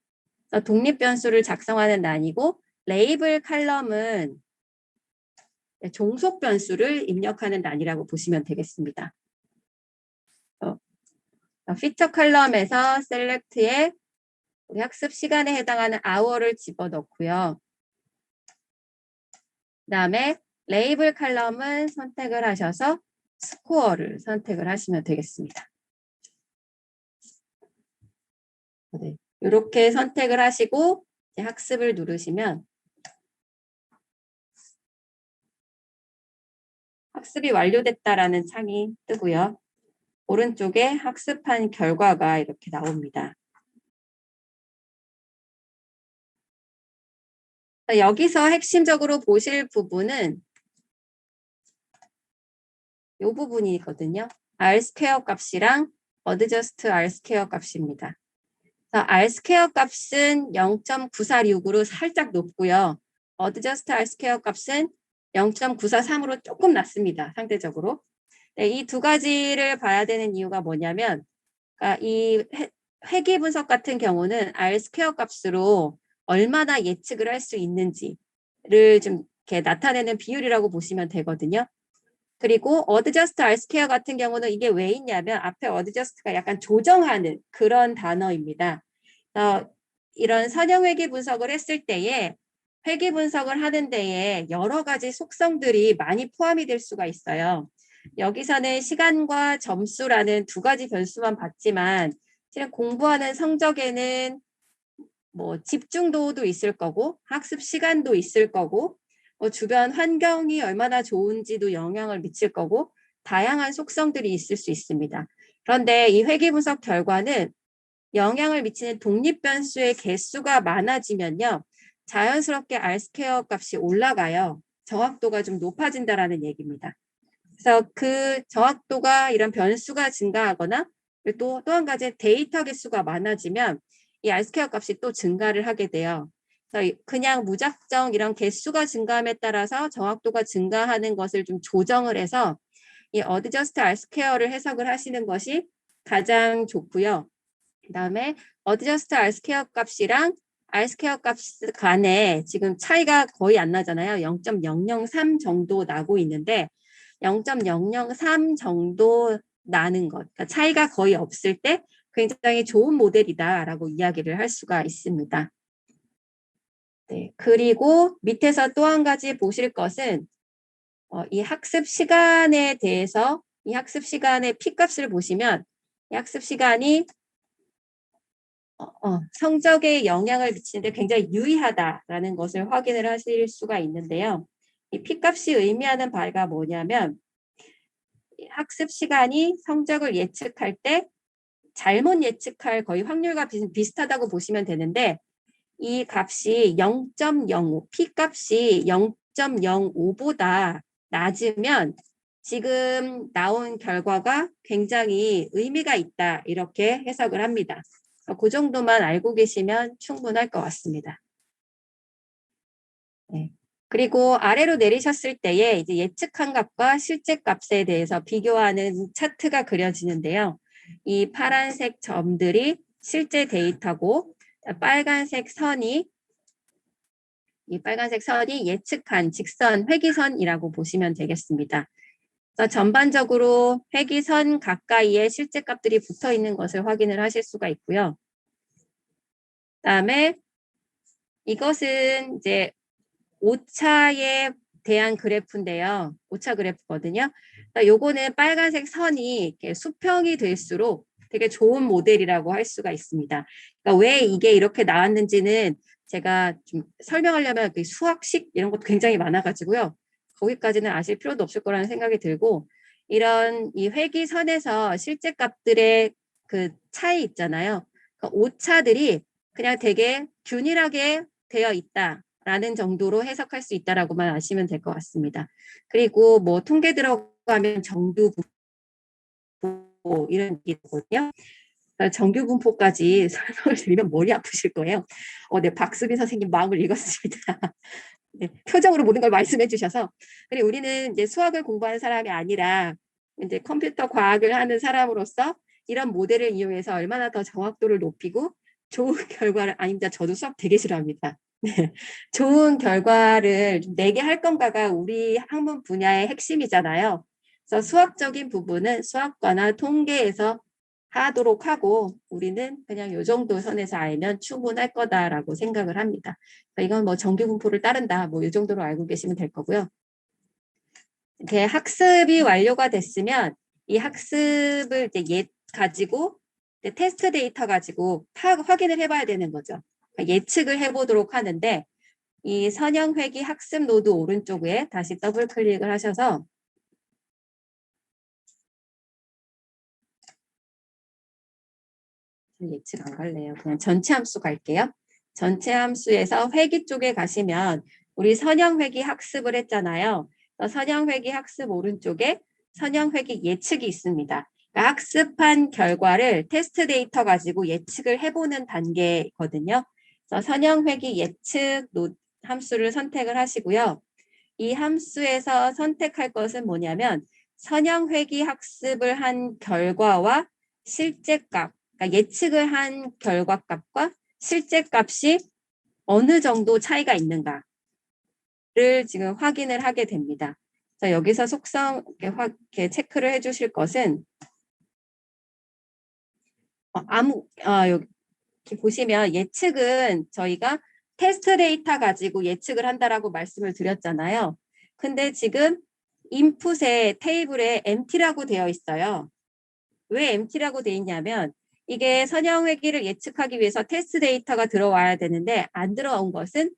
독립 변수를 작성하는 란이고 레이블 칼럼은 종속 변수를 입력하는 란이라고 보시면 되겠습니다. 피처 칼럼에서 셀렉트에 우리 학습 시간에 해당하는 hour를 집어넣고요. 그다음에 레이블 칼럼은 선택을 하셔서 스코어를 선택을 하시면 되겠습니다. 네, 이렇게 선택을 하시고 이제 학습을 누르시면 학습이 완료됐다라는 창이 뜨고요. 오른쪽에 학습한 결과가 이렇게 나옵니다. 여기서 핵심적으로 보실 부분은 이 부분이거든요. R² 값이랑 adjust R² 값입니다. R² 값은 0.946으로 살짝 높고요. adjust R² 값은 0.943으로 조금 낮습니다. 상대적으로. 네, 이 두 가지를 봐야 되는 이유가 뭐냐면 이 회귀 분석 같은 경우는 R² 값으로 얼마나 예측을 할 수 있는지를 좀 이렇게 나타내는 비율이라고 보시면 되거든요. 그리고 adjust R² 같은 경우는 이게 왜 있냐면 앞에 adjust가 약간 조정하는 그런 단어입니다. 이런 선형회귀 분석을 했을 때에 회귀 분석을 하는 데에 여러 가지 속성들이 많이 포함이 될 수가 있어요. 여기서는 시간과 점수라는 두 가지 변수만 봤지만 실은 공부하는 성적에는 뭐 집중도도 있을 거고 학습 시간도 있을 거고 주변 환경이 얼마나 좋은지도 영향을 미칠 거고 다양한 속성들이 있을 수 있습니다. 그런데 이 회귀 분석 결과는 영향을 미치는 독립 변수의 개수가 많아지면요. 자연스럽게 R스퀘어 값이 올라가요. 정확도가 좀 높아진다라는 얘기입니다. 그래서 그 정확도가 이런 변수가 증가하거나 또 한 가지 데이터 개수가 많아지면 이 R스퀘어 값이 또 증가를 하게 돼요. 그래서 그냥 무작정 이런 개수가 증가함에 따라서 정확도가 증가하는 것을 좀 조정을 해서 이 어드저스트 R스퀘어를 해석을 하시는 것이 가장 좋고요. 그다음에 어드저스트 R스퀘어 값이랑 R스퀘어 값 간에 지금 차이가 거의 안 나잖아요. 0.003 정도 나고 있는데 0.003 정도 나는 것, 그러니까 차이가 거의 없을 때 굉장히 좋은 모델이다라고 이야기를 할 수가 있습니다. 네, 그리고 밑에서 또 한 가지 보실 것은 이 학습 시간에 대해서 이 학습 시간의 P값을 보시면 이 학습 시간이 성적에 영향을 미치는데 굉장히 유의하다라는 것을 확인을 하실 수가 있는데요. 이 P값이 의미하는 바가 뭐냐면 학습 시간이 성적을 예측할 때 잘못 예측할 거의 확률과 비슷하다고 보시면 되는데 이 값이 0.05, P값이 0.05보다 낮으면 지금 나온 결과가 굉장히 의미가 있다 이렇게 해석을 합니다. 그 정도만 알고 계시면 충분할 것 같습니다. 네. 그리고 아래로 내리셨을 때에 이제 예측한 값과 실제 값에 대해서 비교하는 차트가 그려지는데요. 이 파란색 점들이 실제 데이터고 빨간색 선이 예측한 직선 회귀선이라고 보시면 되겠습니다. 그래서 전반적으로 회귀선 가까이에 실제 값들이 붙어 있는 것을 확인을 하실 수가 있고요. 그다음에 이것은 이제 오차에 대한 그래프인데요. 오차 그래프거든요. 그러니까 요거는 빨간색 선이 이렇게 수평이 될수록 되게 좋은 모델이라고 할 수가 있습니다. 그러니까 왜 이게 이렇게 나왔는지는 제가 좀 설명하려면 수학식 이런 것도 굉장히 많아가지고요. 거기까지는 아실 필요도 없을 거라는 생각이 들고 이런 이 회귀선에서 실제 값들의 그 차이 있잖아요. 그러니까 오차들이 그냥 되게 균일하게 되어 있다라는 정도로 해석할 수 있다라고만 아시면 될 것 같습니다. 그리고 뭐 통계 들어가면 정두 분포 이런 게 있거든요. 정규 분포까지 설명을 드리면 머리 아프실 거예요. 네, 박수빈 선생님 마음을 읽었습니다. 네, 표정으로 모든 걸 말씀해 주셔서. 그리고 우리는 이제 수학을 공부하는 사람이 아니라 이제 컴퓨터 과학을 하는 사람으로서 이런 모델을 이용해서 얼마나 더 정확도를 높이고 좋은 결과를, 아닙니다. 저도 수학 되게 싫어합니다. 네, 좋은 결과를 내게 할 건가가 우리 학문 분야의 핵심이잖아요. 그래서 수학적인 부분은 수학과나 통계에서 하도록 하고 우리는 그냥 요 정도 선에서 알면 충분할 거다라고 생각을 합니다. 이건 뭐 정규 분포를 따른다 뭐 이 정도로 알고 계시면 될 거고요. 이렇게 학습이 완료가 됐으면 이 학습을 이제 가지고 테스트 데이터 가지고 확인을 해봐야 되는 거죠. 예측을 해보도록 하는데 이 선형회귀 학습 노드 오른쪽에 다시 더블 클릭을 하셔서 예측 안 갈래요. 그냥 전체 함수 갈게요. 전체 함수에서 회귀 쪽에 가시면 우리 선형회귀 학습을 했잖아요. 선형회귀 학습 오른쪽에 선형회귀 예측이 있습니다. 그러니까 학습한 결과를 테스트 데이터 가지고 예측을 해보는 단계거든요. 그래서 선형회귀 예측 함수를 선택을 하시고요. 이 함수에서 선택할 것은 뭐냐면 선형회귀 학습을 한 결과와 실제 값, 그러니까 예측을 한 결과값과 실제 값이 어느 정도 차이가 있는가를 지금 확인을 하게 됩니다. 자, 여기서 속성 이렇게 체크를 해주실 것은 여기 보시면 예측은 저희가 테스트 데이터 가지고 예측을 한다라고 말씀을 드렸잖아요. 근데 지금 인풋에 테이블에 empty라고 되어 있어요. 왜 empty라고 되어 있냐면 이게 선형회귀를 예측하기 위해서 테스트 데이터가 들어와야 되는데 안 들어온 것은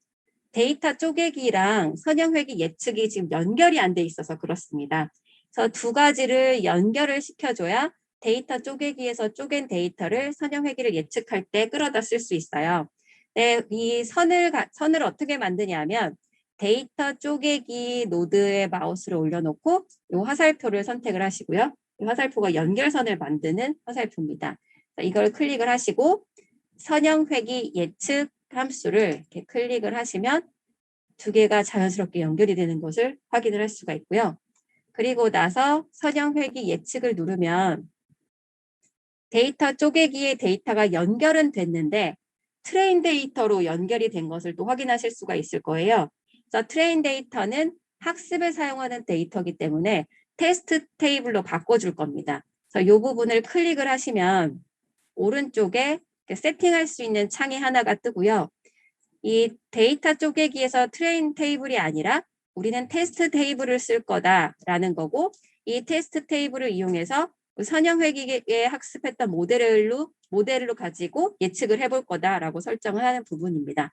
데이터 쪼개기랑 선형회귀 예측이 지금 연결이 안 돼 있어서 그렇습니다. 그래서 두 가지를 연결을 시켜줘야 데이터 쪼개기에서 쪼갠 데이터를 선형회귀를 예측할 때 끌어다 쓸 수 있어요. 네, 이 선을 어떻게 만드냐면 데이터 쪼개기 노드에 마우스를 올려놓고 이 화살표를 선택을 하시고요. 이 화살표가 연결선을 만드는 화살표입니다. 이걸 클릭을 하시고 선형회귀 예측 함수를 이렇게 클릭을 하시면 두 개가 자연스럽게 연결이 되는 것을 확인을 할 수가 있고요. 그리고 나서 선형회귀 예측을 누르면 데이터 쪼개기의 데이터가 연결은 됐는데 트레인 데이터로 연결이 된 것을 또 확인하실 수가 있을 거예요. 그래서 트레인 데이터는 학습에 사용하는 데이터이기 때문에 테스트 테이블로 바꿔줄 겁니다. 그래서 이 부분을 클릭을 하시면 오른쪽에 세팅할 수 있는 창이 하나가 뜨고요. 이 데이터 쪼개기에서 트레인 테이블이 아니라 우리는 테스트 테이블을 쓸 거다라는 거고 이 테스트 테이블을 이용해서 선형회귀에 학습했던 모델로 가지고 예측을 해볼 거다라고 설정을 하는 부분입니다.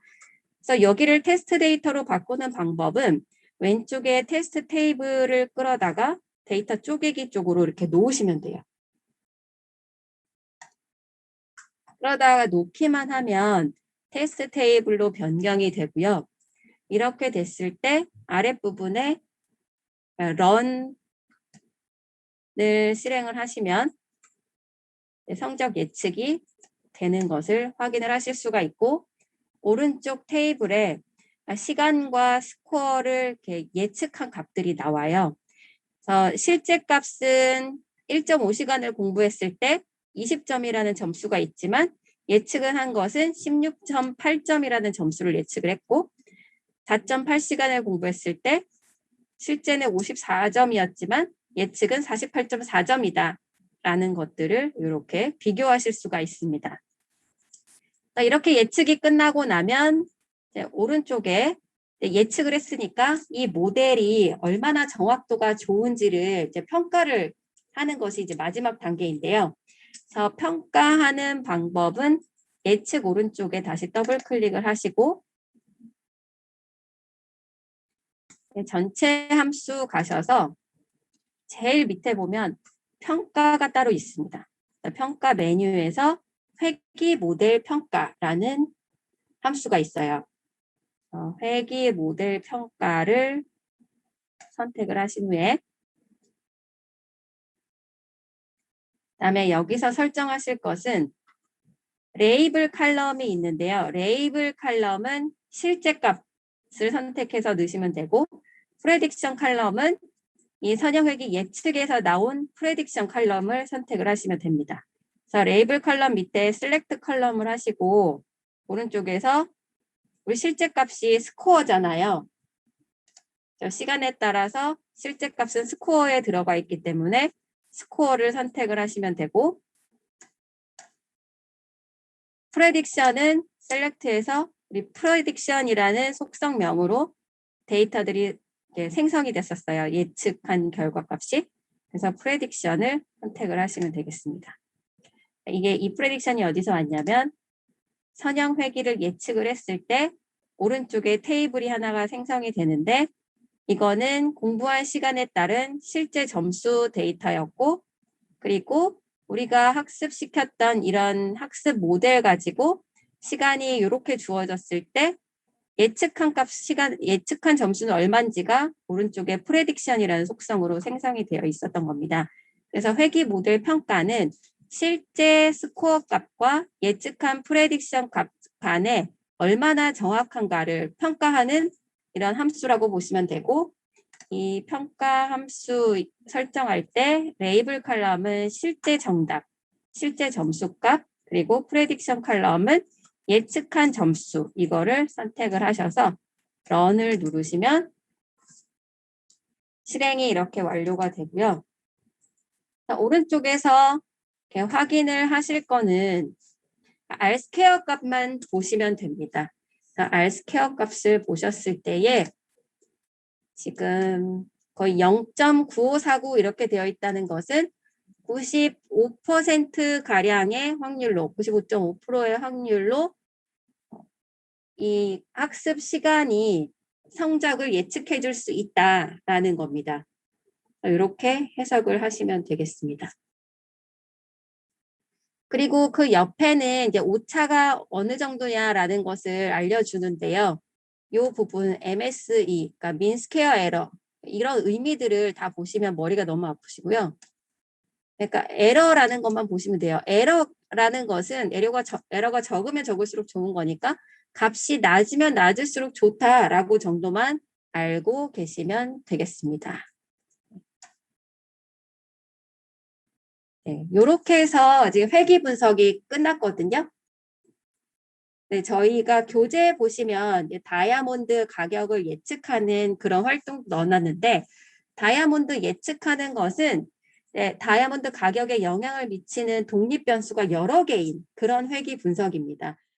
그래서 여기를 테스트 데이터로 바꾸는 방법은 왼쪽에 테스트 테이블을 끌어다가 데이터 쪼개기 쪽으로 이렇게 놓으시면 돼요. 그러다가 놓기만 하면 테스트 테이블로 변경이 되고요. 이렇게 됐을 때 아랫부분에 런을 실행을 하시면 성적 예측이 되는 것을 확인을 하실 수가 있고 오른쪽 테이블에 시간과 스코어를 이렇게 예측한 값들이 나와요. 그래서 실제 값은 1.5시간을 공부했을 때 20점이라는 점수가 있지만 예측을 한 것은 16.8점이라는 점수를 예측을 했고 4.8시간을 공부했을 때 실제는 54점이었지만 예측은 48.4점이다 라는 것들을 이렇게 비교하실 수가 있습니다. 이렇게 예측이 끝나고 나면 이제 오른쪽에 예측을 했으니까 이 모델이 얼마나 정확도가 좋은지를 이제 평가를 하는 것이 이제 마지막 단계인데요. 그래서 평가하는 방법은 예측 오른쪽에 다시 더블 클릭을 하시고 전체 함수 가셔서 제일 밑에 보면 평가가 따로 있습니다. 평가 메뉴에서 회귀 모델 평가라는 함수가 있어요. 회귀 모델 평가를 선택을 하신 후에 그다음에 여기서 설정하실 것은 레이블 칼럼이 있는데요. 레이블 칼럼은 실제 값을 선택해서 넣으시면 되고 프레딕션 칼럼은 이 선형회귀 예측에서 나온 프레딕션 칼럼을 선택을 하시면 됩니다. 그래서 레이블 칼럼 밑에 셀렉트 칼럼을 하시고 오른쪽에서 우리 실제 값이 스코어잖아요. 시간에 따라서 실제 값은 스코어에 들어가 있기 때문에 스코어를 선택을 하시면 되고 프레딕션은 셀렉트에서 우리 프레딕션이라는 속성명으로 데이터들이 생성이 됐었어요. 예측한 결과값이. 그래서 프레딕션을 선택을 하시면 되겠습니다. 이게 이 프레딕션이 어디서 왔냐면 선형회귀를 예측을 했을 때 오른쪽에 테이블이 하나가 생성이 되는데 이거는 공부한 시간에 따른 실제 점수 데이터였고 그리고 우리가 학습시켰던 이런 학습 모델 가지고 시간이 이렇게 주어졌을 때 예측한 예측한 점수는 얼마인지가 오른쪽에 프레딕션이라는 속성으로 생성이 되어 있었던 겁니다. 그래서 회귀 모델 평가는 실제 스코어 값과 예측한 프레딕션 값 간에 얼마나 정확한가를 평가하는 이런 함수라고 보시면 되고 이 평가 함수 설정할 때 레이블 칼럼은 실제 정답, 실제 점수값 그리고 프레딕션 칼럼은 예측한 점수 이거를 선택을 하셔서 런을 누르시면 실행이 이렇게 완료가 되고요. 오른쪽에서 이렇게 확인을 하실 거는 R스퀘어 값만 보시면 됩니다. R스퀘어 값을 보셨을 때에 지금 거의 0.9549 이렇게 되어 있다는 것은 95% 가량의 확률로, 95.5%의 확률로 이 학습 시간이 성적을 예측해 줄 수 있다라는 겁니다. 이렇게 해석을 하시면 되겠습니다. 그리고 그 옆에는 이제 오차가 어느 정도냐라는 것을 알려주는데요. 이 부분 MSE, 그러니까 mean square error, 이런 의미들을 다 보시면 머리가 너무 아프시고요. 그러니까 에러라는 것만 보시면 돼요. 에러라는 것은 에러가 적으면 적을수록 좋은 거니까 값이 낮으면 낮을수록 좋다라고 정도만 알고 계시면 되겠습니다. 네, 이렇게 해서 지금 회귀 분석이 끝났거든요. 네, 저희가 교재에 보시면 다이아몬드 가격을 예측하는 그런 활동 넣어놨는데 다이아몬드 예측하는 것은 다이아몬드 가격에 영향을 미치는 독립 변수가 여러 개인 그런 회귀 분석입니다.